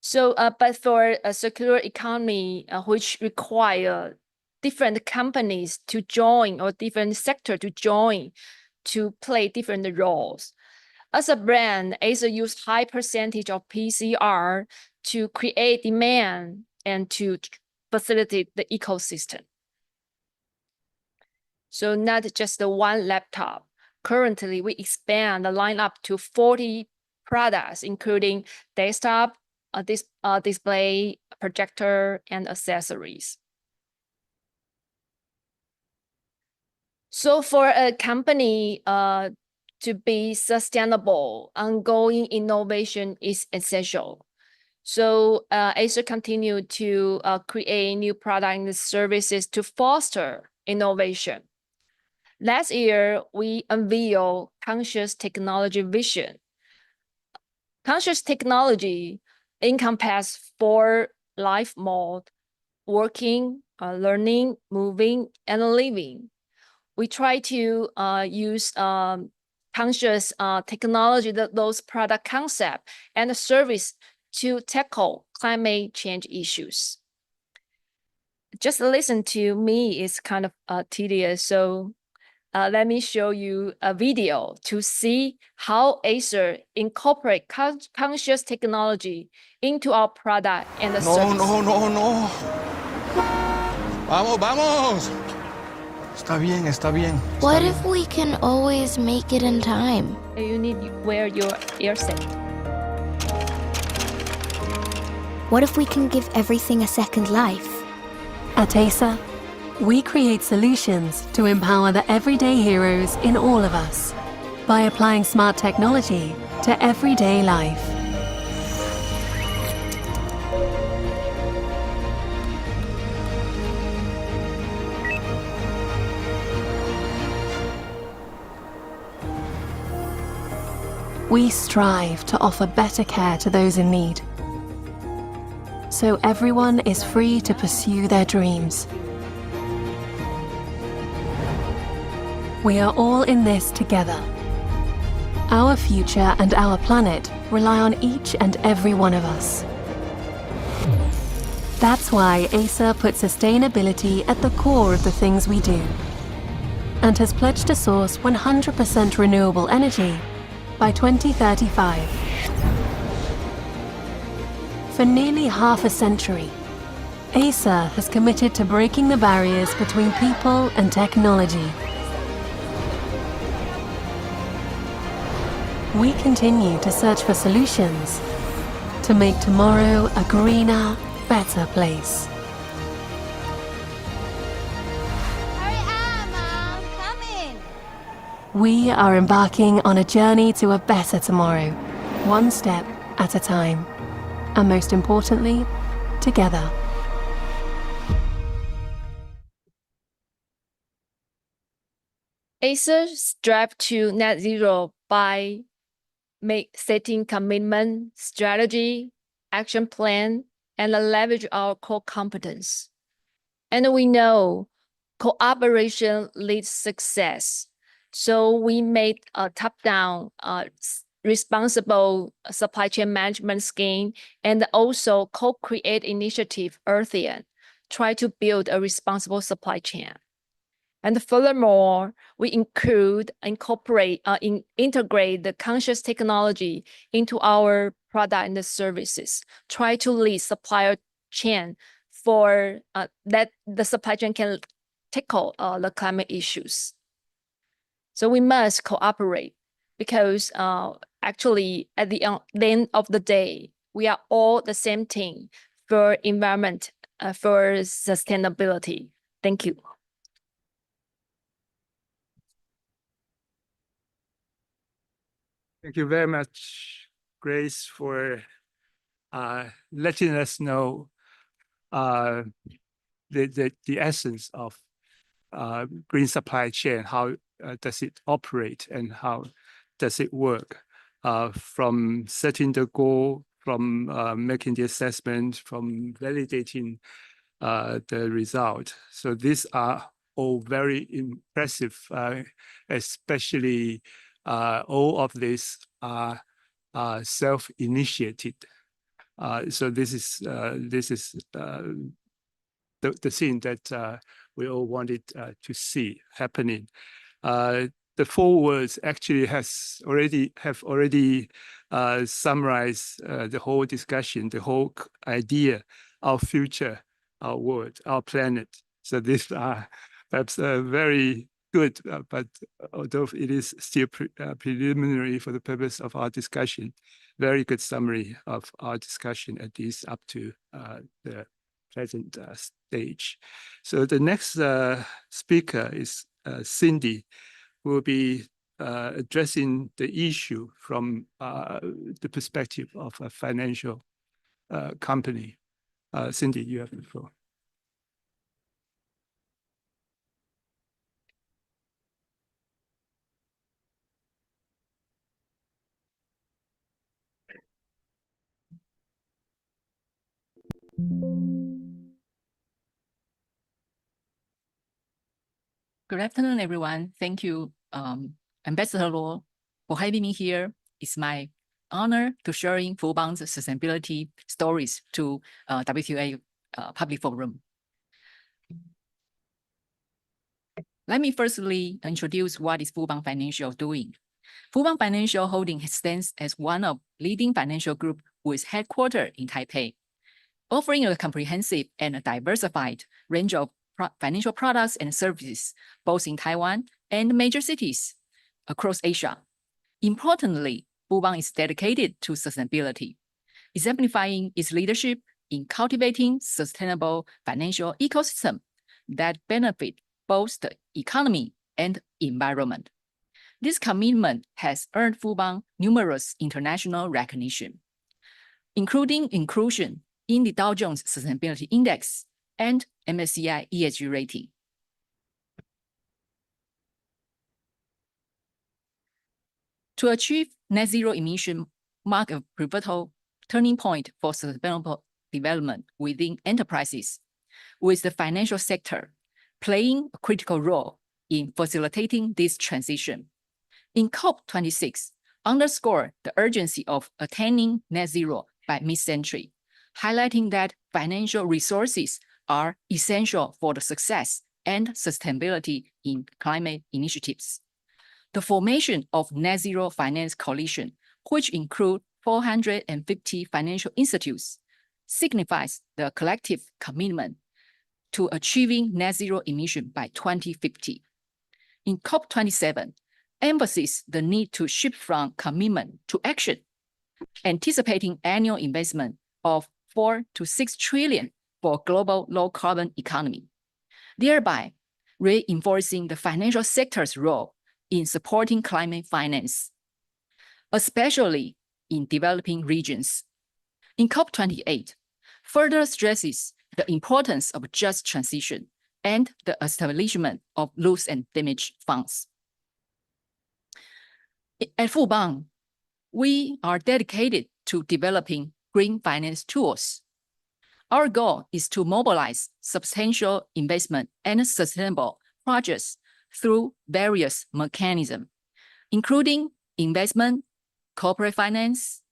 So, but for a circular economy, which require different companies to join or different sector to join to play different roles. As a brand, Acer used high percentage of PCR to create demand and to facilitate the ecosystem. So not just the one laptop. Currently, we expand the lineup to 40 products, including desktop, display, projector, and accessories. So for a company to be sustainable, ongoing innovation is essential. So Acer continued to create new products and services to foster innovation. Last year, we unveiled Conscious Technology Vision. Conscious technology encompasses 4 life modes: working, learning, moving, and living. We try to use conscious technology, those product concept and service to tackle climate change issues. Just listen to me is kind of tedious, so let me show you a video to see how Acer incorporate conscious technology into our product and the service. No. Vamos. Está bien, está bien. What if we can always make it in time? You need to wear your earset. What if we can give everything a second life? At Acer, we create solutions to empower the everyday heroes in all of us by applying smart technology to everyday life. We strive to offer better care to those in need, so everyone is free to pursue their dreams. We are all in this together. Our future and our planet rely on each and every one of us. That's why Acer puts sustainability at the core of the things we do, and has pledged to source 100% renewable energy by 2035. For nearly half a century, Acer has committed to breaking the barriers between people and technology. We continue to search for solutions to make tomorrow a greener, better place. Hurry up, Mom! Coming! We are embarking on a journey to a better tomorrow, one step at a time, and most importantly, together. Acer strives to net zero by setting commitment, strategy, action plan, and leverage our core competence. And we know cooperation leads success. So we made a top-down responsible supply chain management scheme and also co-create initiative Earthian, try to build a responsible supply chain. And furthermore, we integrate the conscious technology into our product and the services, try to lead supplier chain for that the supply chain can tackle the climate issues. So we must cooperate because actually at the end of the day, we are all the same team for environment, for sustainability. Thank you. Thank you very much, Grace, for letting us know the essence of green supply chain. How does it operate and how does it work? From setting the goal, from making the assessment, from validating the result. So these are all very impressive, especially all of these are self-initiated. So this is the thing that we all wanted to see happening. The 4 words actually have already summarized the whole discussion, the whole idea, our future, our world, our planet. So these are perhaps very good, but although it is still preliminary for the purpose of our discussion, very good summary of our discussion, at least up to the present stage. So the next speaker is Cindy, who will be addressing the issue from the perspective of a financial company. Cindy, you have the floor. Good afternoon, everyone. Thank you, Ambassador Luo, for having me here. It's my honor to sharing Fubon's sustainability stories to WTA public forum. Let me firstly introduce what is Fubon Financial doing. Fubon Financial Holding stands as one of leading financial group with headquarters in Taipei, offering a comprehensive and a diversified range of financial products and services, both in Taiwan and major cities across Asia. Importantly, Fubon is dedicated to sustainability, exemplifying its leadership in cultivating sustainable financial ecosystem that benefit both the economy and environment. This commitment has earned Fubon numerous international recognition, including inclusion in the Dow Jones Sustainability Index and MSCI ESG rating. To achieve net zero emission mark a pivotal turning point for sustainable development within enterprises, with the financial sector playing a critical role in facilitating this transition. In COP26, underscore the urgency of attaining net zero by mid-century, highlighting that financial resources are essential for the success and sustainability in climate initiatives. The formation of Net Zero Finance Coalition, which include 450 financial institutes, signifies the collective commitment to achieving net zero emission by 2050. In COP27, emphasizes the need to shift from commitment to action, anticipating annual investment of 4 to 6 trillion for global low-carbon economy, thereby reinforcing the financial sector's role in supporting climate finance, especially in developing regions. In COP28, further stresses the importance of just transition and the establishment of loss and damage funds. At Fubon, we are dedicated to developing green finance tools. Our goal is to mobilize substantial investment and sustainable projects through various mechanisms, including investment, corporate finance,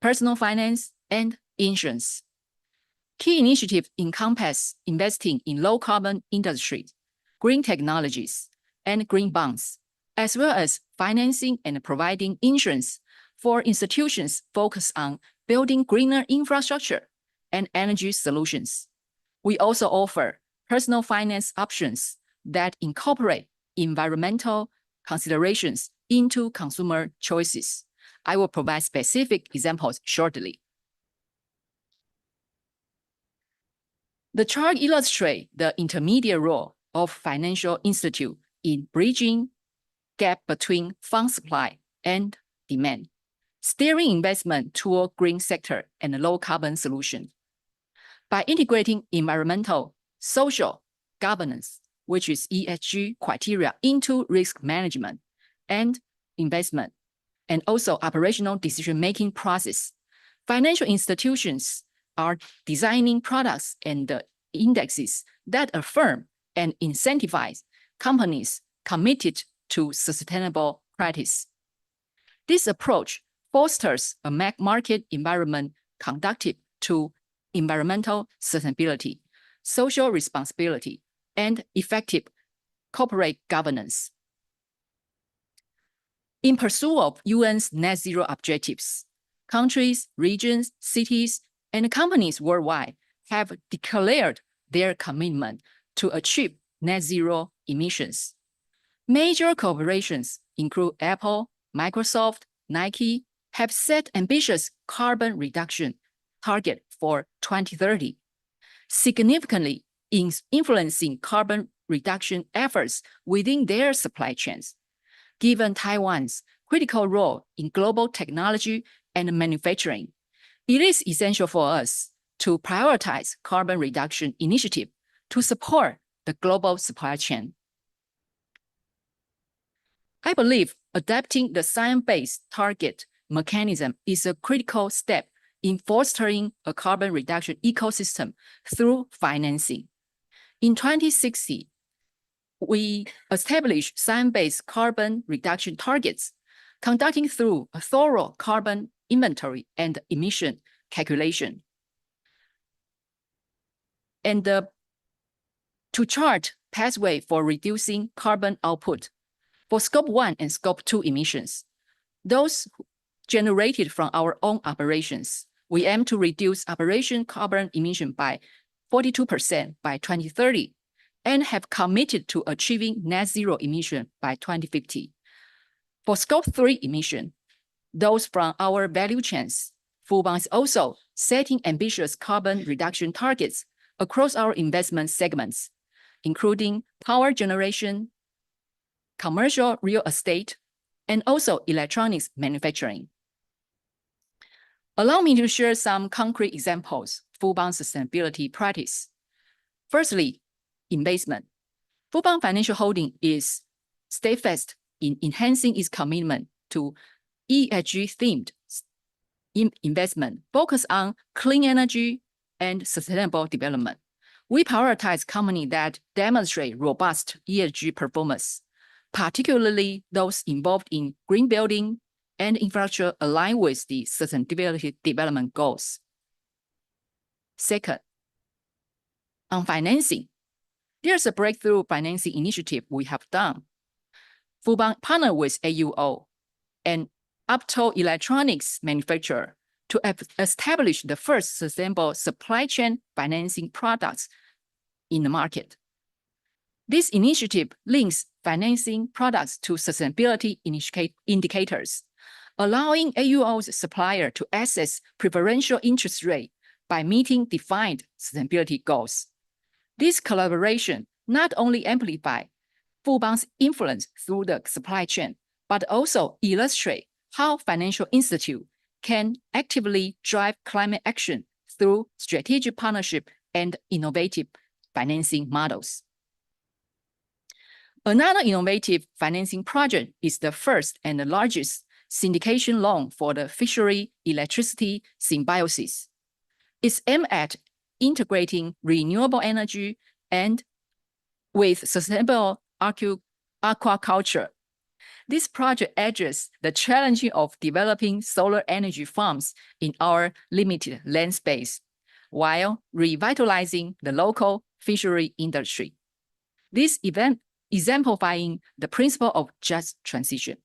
personal finance, and insurance. Key initiatives encompass investing in low-carbon industries, green technologies, and green bonds, as well as financing and providing insurance for institutions focused on building greener infrastructure and energy solutions. We also offer personal finance options that incorporate environmental considerations into consumer choices. I will provide specific examples shortly. The chart illustrates the intermediate role of financial institute in bridging gap between fund supply and demand, steering investment toward green sector and low carbon solution. By integrating environmental, social, governance, which is ESG criteria, into risk management and investment, and also operational decision-making process, financial institutions are designing products and indexes that affirm and incentivize companies committed to sustainable practice. This approach fosters a market environment conducive to environmental sustainability, social responsibility, and effective corporate governance. In pursuit of UN's net zero objectives, countries, regions, cities, and companies worldwide have declared their commitment to achieve net zero emissions. Major corporations include Apple, Microsoft, Nike have set ambitious carbon reduction target for 2030, significantly influencing carbon reduction efforts within their supply chains. Given Taiwan's critical role in global technology and manufacturing, it is essential for us to prioritize carbon reduction initiative to support the global supply chain. I believe adapting the science-based target mechanism is a critical step in fostering a carbon reduction ecosystem through financing. In 2060, we established science-based carbon reduction targets, conducting through a thorough carbon inventory and emission calculation. And to chart pathway for reducing carbon output for Scope 1 and Scope 2 emissions, those generated from our own operations, we aim to reduce operation carbon emission by 42% by 2030 and have committed to achieving net zero emission by 2050. For Scope 3 emission, those from our value chains, Fubon is also setting ambitious carbon reduction targets across our investment segments, including power generation, commercial real estate, and also electronics manufacturing. Allow me to share some concrete examples of Fubon sustainability practice. Firstly, investment. Fubon Financial Holding is steadfast in enhancing its commitment to ESG-themed investment focused on clean energy and sustainable development. We prioritize companies that demonstrate robust ESG performance, particularly those involved in green building and infrastructure aligned with the sustainability development goals. Second, on financing, there's a breakthrough financing initiative we have done. Fubon partnered with AUO, an optoelectronics manufacturer, to establish the first sustainable supply chain financing products in the market. This initiative links financing products to sustainability indicators, allowing AUO's supplier to access preferential interest rate by meeting defined sustainability goals. This collaboration not only amplifies Fubon's influence through the supply chain, but also illustrates how financial institutes can actively drive climate action through strategic partnership and innovative financing models. Another innovative financing project is the first and the largest syndication loan for the fishery electricity symbiosis. It's aimed at integrating renewable energy and with sustainable aquaculture. This project addresses the challenge of developing solar energy farms in our limited land space, while revitalizing the local fishery industry. This event exemplifying the principle of just transition.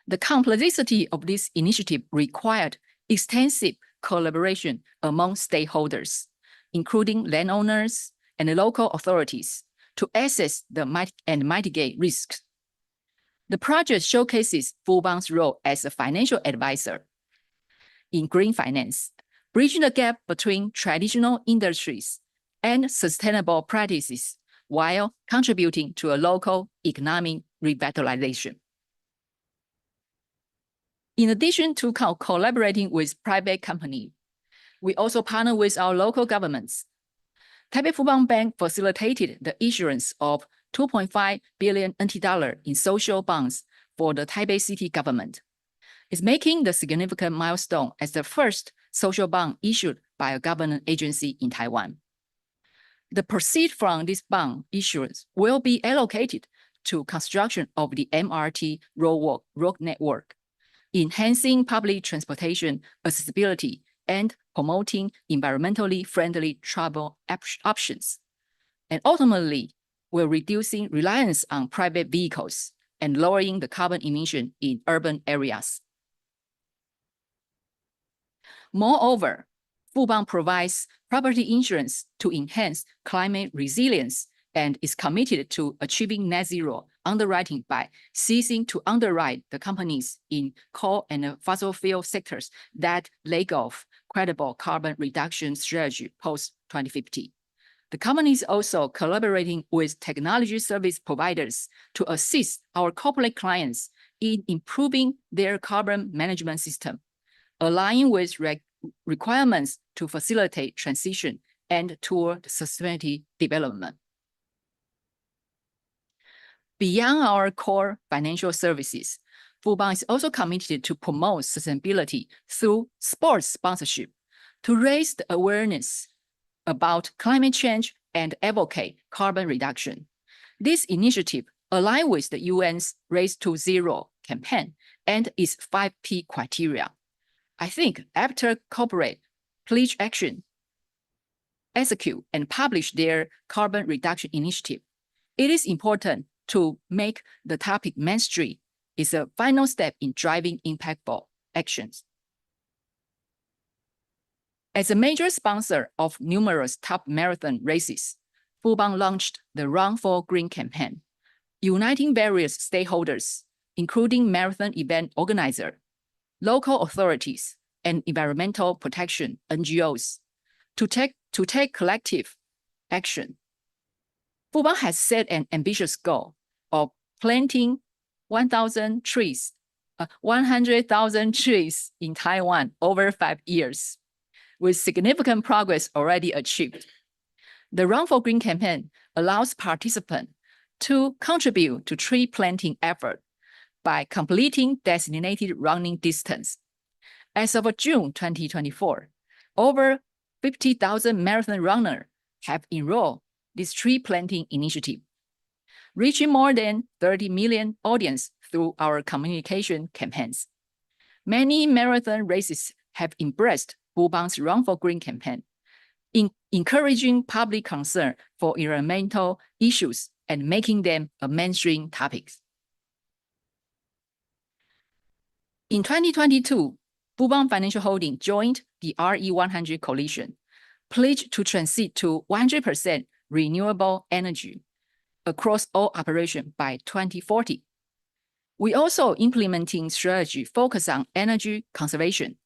The complexity of this initiative required extensive collaboration among stakeholders, including landowners and local authorities, to assess and mitigate risks. The project showcases Fubon's role as a financial advisor in green finance, bridging the gap between traditional industries and sustainable practices while contributing to a local economic revitalization. In addition to collaborating with private companies, we also partner with our local governments. Taipei Fubon Bank facilitated the issuance of 2.5 billion NT dollar in social bonds for the Taipei city government. It's making the significant milestone as the first social bond issued by a government agency in Taiwan. The proceeds from this bond issuance will be allocated to construction of the MRT road network, enhancing public transportation accessibility and promoting environmentally friendly travel options, and ultimately will reducing reliance on private vehicles and lowering the carbon emission in urban areas. Moreover, Fubon provides property insurance to enhance climate resilience and is committed to achieving net zero underwriting by ceasing to underwrite the companies in coal and fossil fuel sectors that lack of credible carbon reduction strategy post-2050. The company is also collaborating with technology service providers to assist our corporate clients in improving their carbon management system, aligning with requirements to facilitate transition and toward sustainability development. Beyond our core financial services, Fubon is also committed to promote sustainability through sports sponsorship to raise the awareness about climate change and advocate carbon reduction. This initiative aligns with the UN's Race to Zero campaign and its 5P criteria. I think after corporate pledge action, execute and publish their carbon reduction initiative, it is important to make the topic mainstream. Is a final step in driving impactful actions. As a major sponsor of numerous top marathon races, Fubon launched the Run for Green campaign, uniting various stakeholders, including marathon event organizers, local authorities, and environmental protection NGOs, to take collective action. Fubon has set an ambitious goal of planting 100,000 trees in Taiwan over 5 years, with significant progress already achieved. The Run for Green campaign allows participants to contribute to tree planting effort by completing designated running distance. As of June 2024, over 50,000 marathon runners have enrolled this tree planting initiative, reaching more than 30 million audience through our communication campaigns. Many marathon races have embraced Fubon's Run for Green campaign, encouraging public concern for environmental issues and making them a mainstream topic. In 2022, Fubon Financial Holding joined the RE100 coalition, pledged to transit to 100% renewable energy across all operations by 2040. We also implementing strategy focused on energy conservation,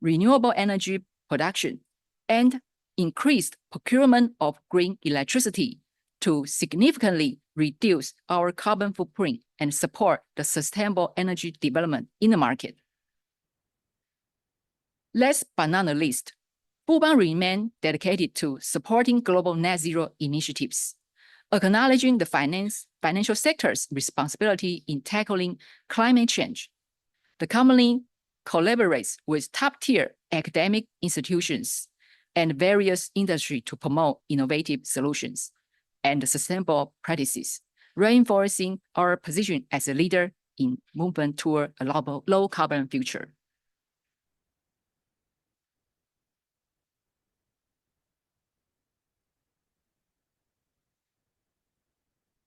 renewable energy production, and increased procurement of green electricity to significantly reduce our carbon footprint and support the sustainable energy development in the market. Last but not the least, Fubon remains dedicated to supporting global net zero initiatives, acknowledging the financial sector's responsibility in tackling climate change. The company collaborates with top-tier academic institutions and various industries to promote innovative solutions and sustainable practices, reinforcing our position as a leader in movement toward a low-carbon future.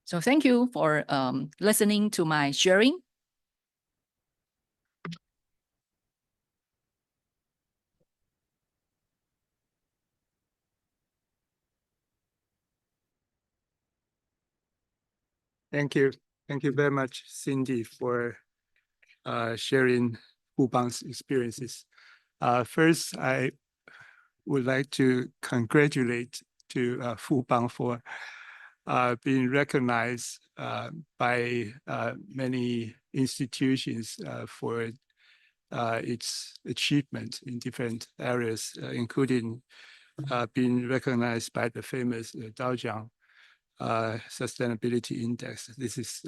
So thank you for listening to my sharing. Thank you. Thank you very much, Cindy, for sharing Fubang's experiences. First, I would like to congratulate to Fubang for being recognized by many institutions for its achievement in different areas, including being recognized by the famous Dow Jones Sustainability Index. This is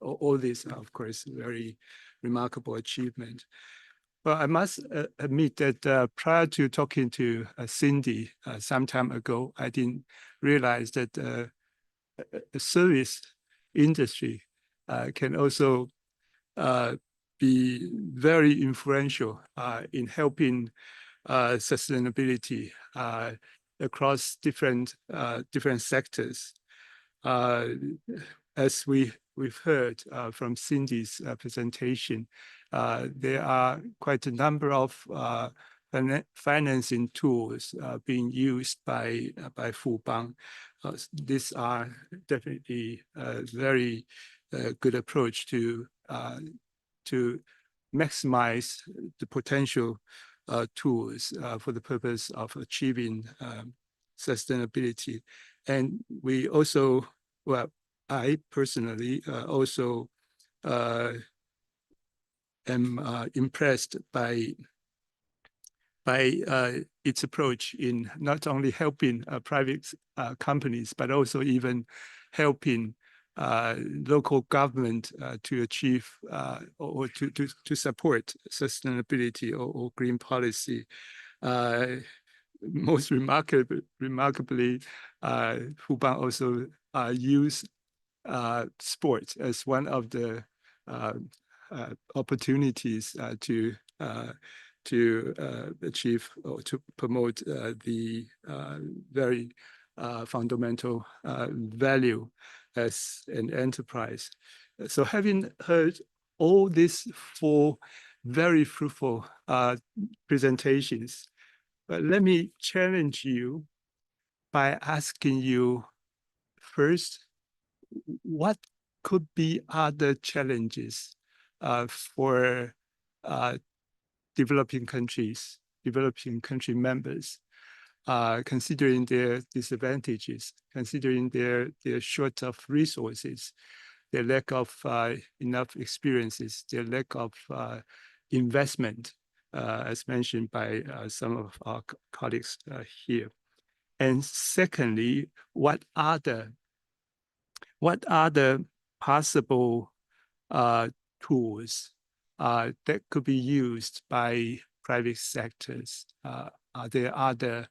all these are, of course, very remarkable achievement. Well, I must admit that prior to talking to Cindy some time ago, I didn't realize that the service industry can also be very influential in helping sustainability across different sectors. As we've heard from Cindy's presentation, there are quite a number of financing tools being used by Fubang. These are definitely a very good approach to maximize the potential tools for the purpose of achieving sustainability. And we also, well, I personally also am impressed by its approach in not only helping private companies, but also even helping local government to achieve or to support sustainability or green policy. Most remarkably, Fubang also used sports as one of the opportunities to achieve or to promote the very fundamental value as an enterprise. So having heard all these four very fruitful presentations, let me challenge you by asking you first, what could be other challenges for developing country members, considering their disadvantages, considering their short of resources, their lack of enough experiences, their lack of investment, as mentioned by some of our colleagues here. And secondly, what are the possible tools that could be used by private sectors? Are there other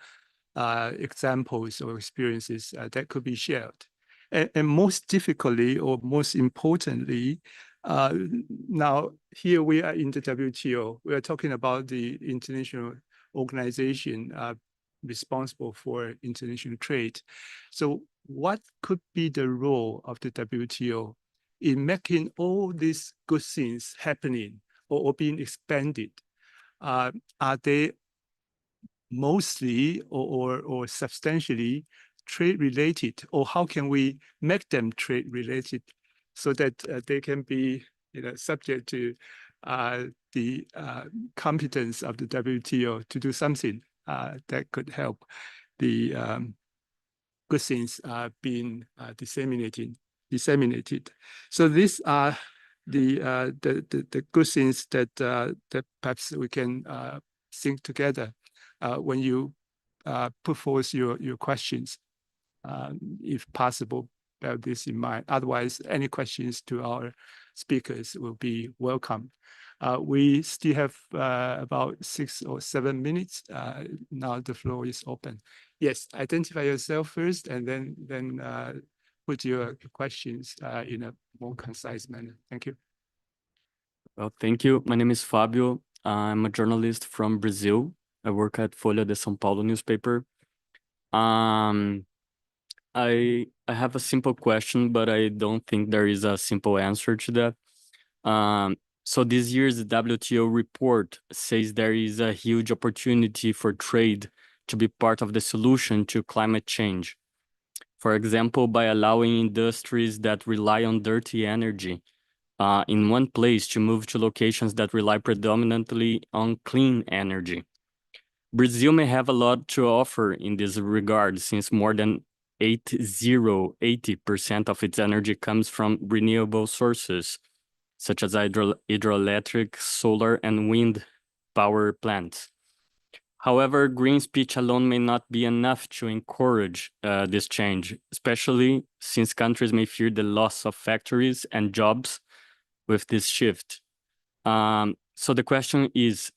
examples or experiences that could be shared? And most difficultly, or most importantly, now here we are in the WTO. We are talking about the international organization responsible for international trade. So what could be the role of the WTO in making all these good things happening or being expanded? Are they mostly or substantially trade related, or how can we make them trade related so that they can be subject to the competence of the WTO to do something that could help the good things being disseminated. So these are the good things that perhaps we can think together when you put forth your questions, if possible, bear this in mind. Otherwise, any questions to our speakers will be welcome. We still have about 6 or 7 minutes. Now the floor is open. Yes, identify yourself first, and then put your questions in a more concise manner. Thank you. Well, thank you. My name is Fabio. I'm a journalist from Brazil. I work at Folha de São Paulo newspaper. I have a simple question, but I don't think there is a simple answer to that. So this year's WTO report says there is a huge opportunity for trade to be part of the solution to climate change. For example, by allowing industries that rely on dirty energy in one place to move to locations that rely predominantly on clean energy. Brazil may have a lot to offer in this regard, since more than 80% of its energy comes from renewable sources, such as hydroelectric, solar, and wind power plants. However, green speech alone may not be enough to encourage this change, especially since countries may fear the loss of factories and jobs with this shift. So the question is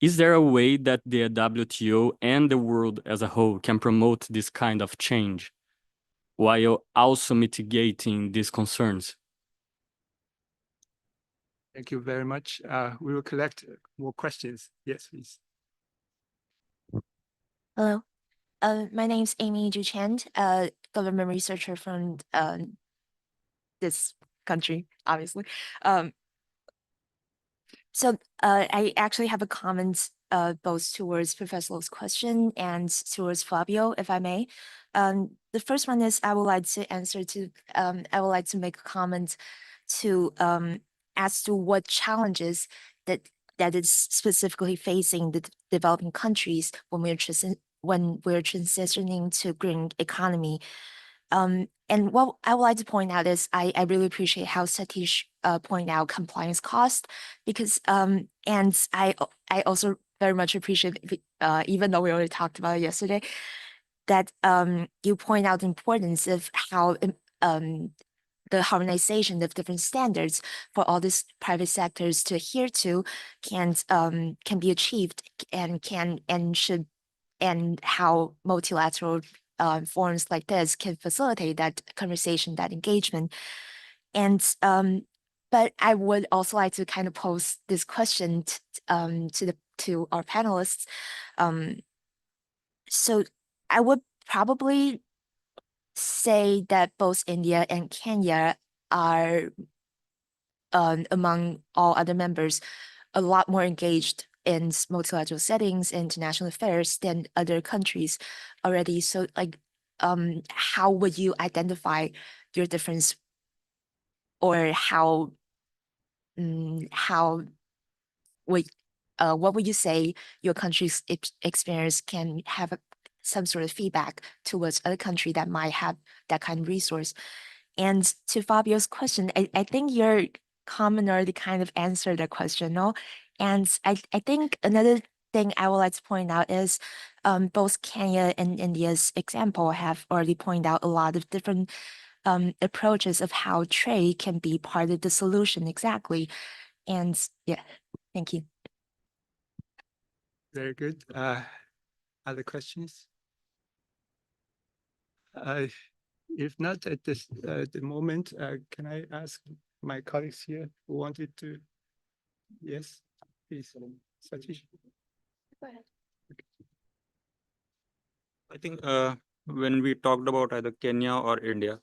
there a way that the WTO and the world as a whole can promote this kind of change while also mitigating these concerns? Thank you very much. We will collect more questions. Yes, please. Hello, my name's Amy Ju Chen, government researcher from this country, obviously. So I actually have a comment both towards Professor Lo's question and towards Fabio, if I may. The first one is I would like to answer to I would like to make a comment to as to what challenges that is specifically facing the developing countries when we're transitioning to green economy. And what I would like to point out is I really appreciate how Satish pointed out compliance cost, because and I also very much appreciate even though we already talked about it yesterday, that you point out the importance of how the harmonization of different standards for all these private sectors to adhere to can be achieved and should, and how multilateral forums like this can facilitate that conversation, that engagement. And but I would also like to kind of pose this question to our panelists. So I would probably say that both India and Kenya are, among all other members, a lot more engaged in multilateral settings, international affairs than other countries already. So like, how would you identify your difference, or how would what would you say your country's experience can have some sort of feedback towards other country that might have that kind of resource? And to Fabio's question, I think your comment already kind of answered the question, no? And I think another thing I would like to point out is both Kenya and India's example have already pointed out a lot of different approaches of how trade can be part of the solution exactly. And yeah, thank you. Very good. Other questions? If not at this the moment, can I ask my colleagues here who wanted to? Yes, please, Satish. Go ahead. I think when we talked about either Kenya or India,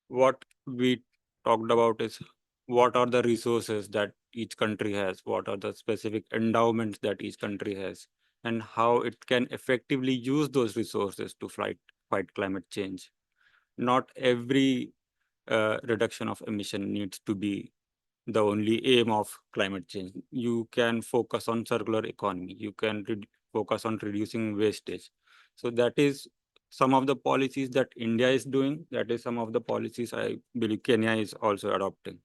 what we talked about is what are the resources that each country has, what are the specific endowments that each country has, and how it can effectively use those resources to fight climate change. Not every reduction of emission needs to be the only aim of climate change. You can focus on circular economy. You can focus on reducing wastage. So that is some of the policies that India is doing. That is some of the policies I believe Kenya is also adopting.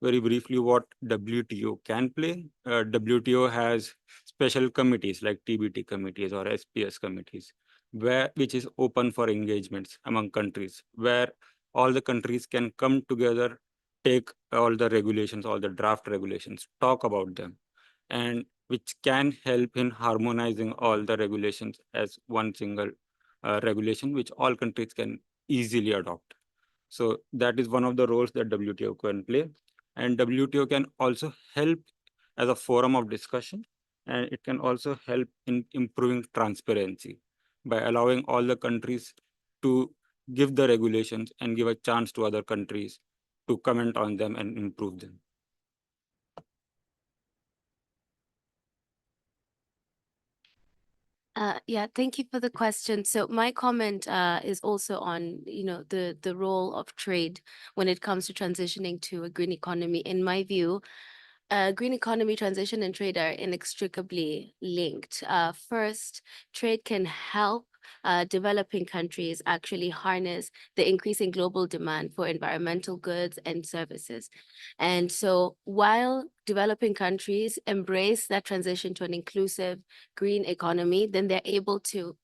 Very briefly, what WTO can play. WTO has special committees like TBT committees or SPS committees, which is open for engagements among countries, where all the countries can come together, take all the regulations, all the draft regulations, talk about them, and which can help in harmonizing all the regulations as one single regulation, which all countries can easily adopt. So that is one of the roles that WTO can play. And WTO can also help as a forum of discussion, and it can also help in improving transparency by allowing all the countries to give the regulations and give a chance to other countries to comment on them and improve them. Yeah, thank you for the question. So my comment is also on, the role of trade when it comes to transitioning to a green economy. In my view, green economy, transition, and trade are inextricably linked. First, trade can help developing countries actually harness the increasing global demand for environmental goods and services. And so while developing countries embrace that transition to an inclusive green economy, then they're able to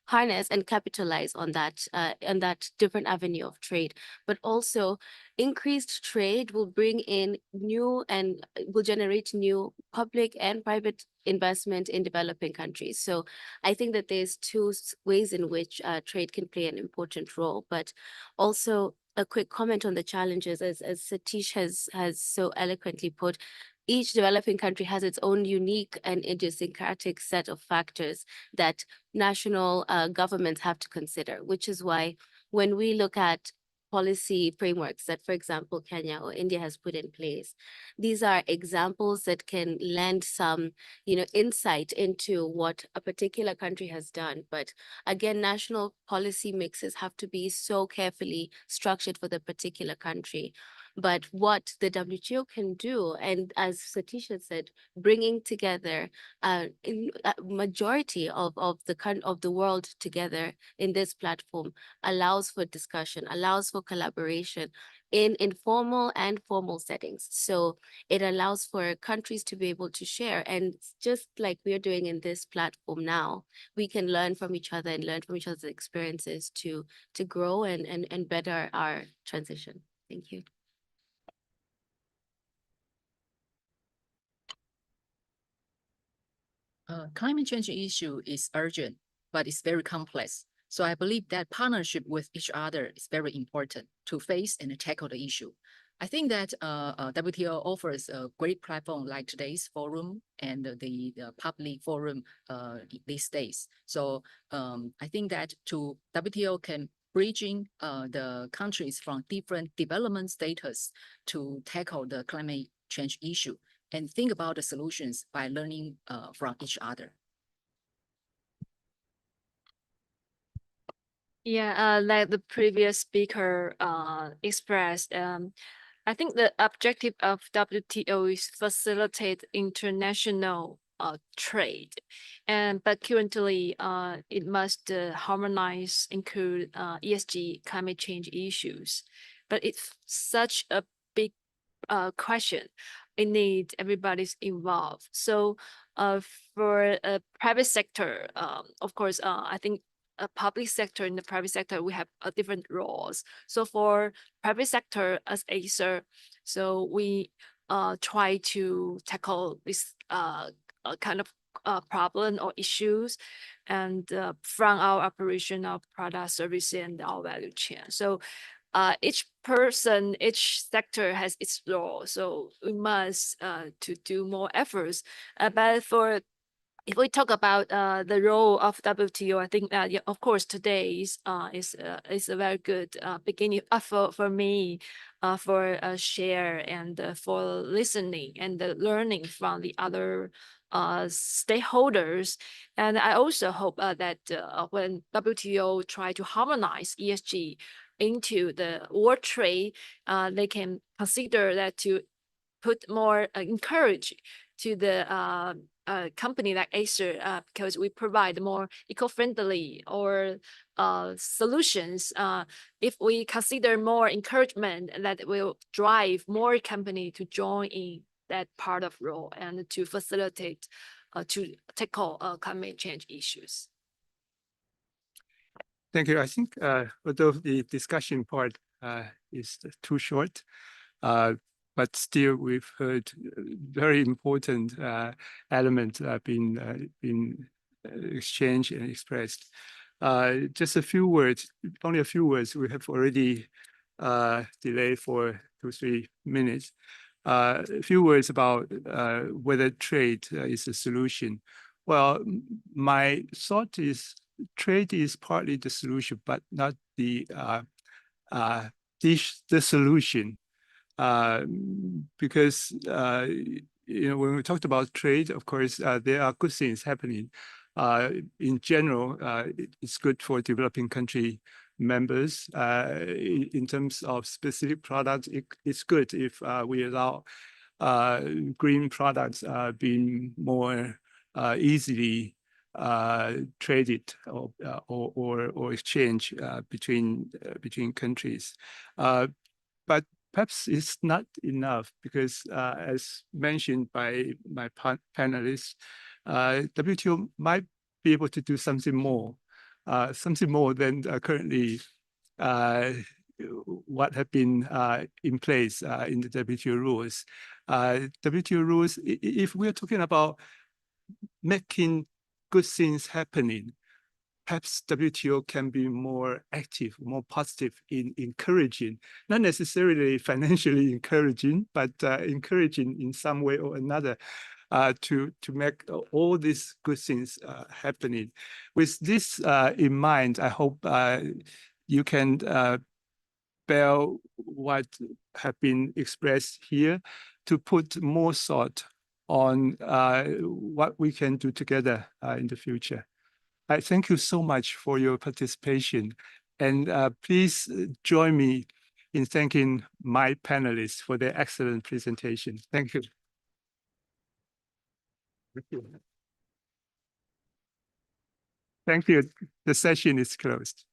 harness and capitalize on that different avenue of trade. But also increased trade will bring in new and will generate new public and private investment in developing countries. So I think that there's two ways in which trade can play an important role. But also a quick comment on the challenges, as Satish has so eloquently put. Each developing country has its own unique and idiosyncratic set of factors that national governments have to consider, which is why when we look at policy frameworks that, for example, Kenya or India has put in place, these are examples that can lend some, insight into what a particular country has done. But again, national policy mixes have to be so carefully structured for the particular country. But what the WTO can do, and as Satish had said, bringing together in a majority of the world together in this platform allows for discussion, allows for collaboration in informal and formal settings. So it allows for countries to be able to share. And just like we're doing in this platform now, we can learn from each other and learn from each other's experiences to grow and better our transition. Thank you. Climate change issue is urgent, but it's very complex. So I believe that partnership with each other is very important to face and tackle the issue. I think that WTO offers a great platform like today's forum and the public forum these days. So I think that WTO can bridging the countries from different development status to tackle the climate change issue and think about the solutions by learning from each other. Yeah, like the previous speaker expressed, I think the objective of WTO is facilitate international trade, but currently it must harmonize, include ESG climate change issues. But it's such a big question. It needs everybody's involved. So for a private sector, of course, I think a public sector and the private sector, we have different roles. So for private sector as ACER, so we try to tackle this kind of problem or issues and from our operation of product, service, and our value chain. So each person, each sector has its role. So we must to do more efforts. But if we talk about the role of WTO, I think that, yeah, of course, today's is a very good beginning for me for share and for listening and learning from the other stakeholders. And I also hope that when WTO try to harmonize ESG into the world trade, they can consider that to put more encourage to the company like Acer, because we provide more eco-friendly or solutions. If we consider more encouragement, that will drive more company to join in that part of role and to facilitate to tackle climate change issues. Thank you. I think although the discussion part is too short, but still we've heard very important elements being exchanged and expressed. Just a few words, only a few words. We have already delayed for 2-3 minutes. A few words about whether trade is a solution. Well, my thought is trade is partly the solution, but not the solution. Because when we talked about trade, of course, there are good things happening, in general, it's good for developing country members. In terms of specific products, it's good if we allow green products being more easily traded or exchange between countries. But perhaps it's not enough because, as mentioned by my panelists, WTO might be able to do something more than currently what have been in place in the WTO rules. WTO rules, if we're talking about making good things happening, perhaps WTO can be more active, more positive in encouraging, not necessarily financially encouraging, but encouraging in some way or another to make all these good things happening. With this in mind, I hope you can bear what have been expressed here to put more thought on what we can do together in the future. I thank you so much for your participation, and please join me in thanking my panelists for their excellent presentation. Thank you. Thank you. Thank you. The session is closed.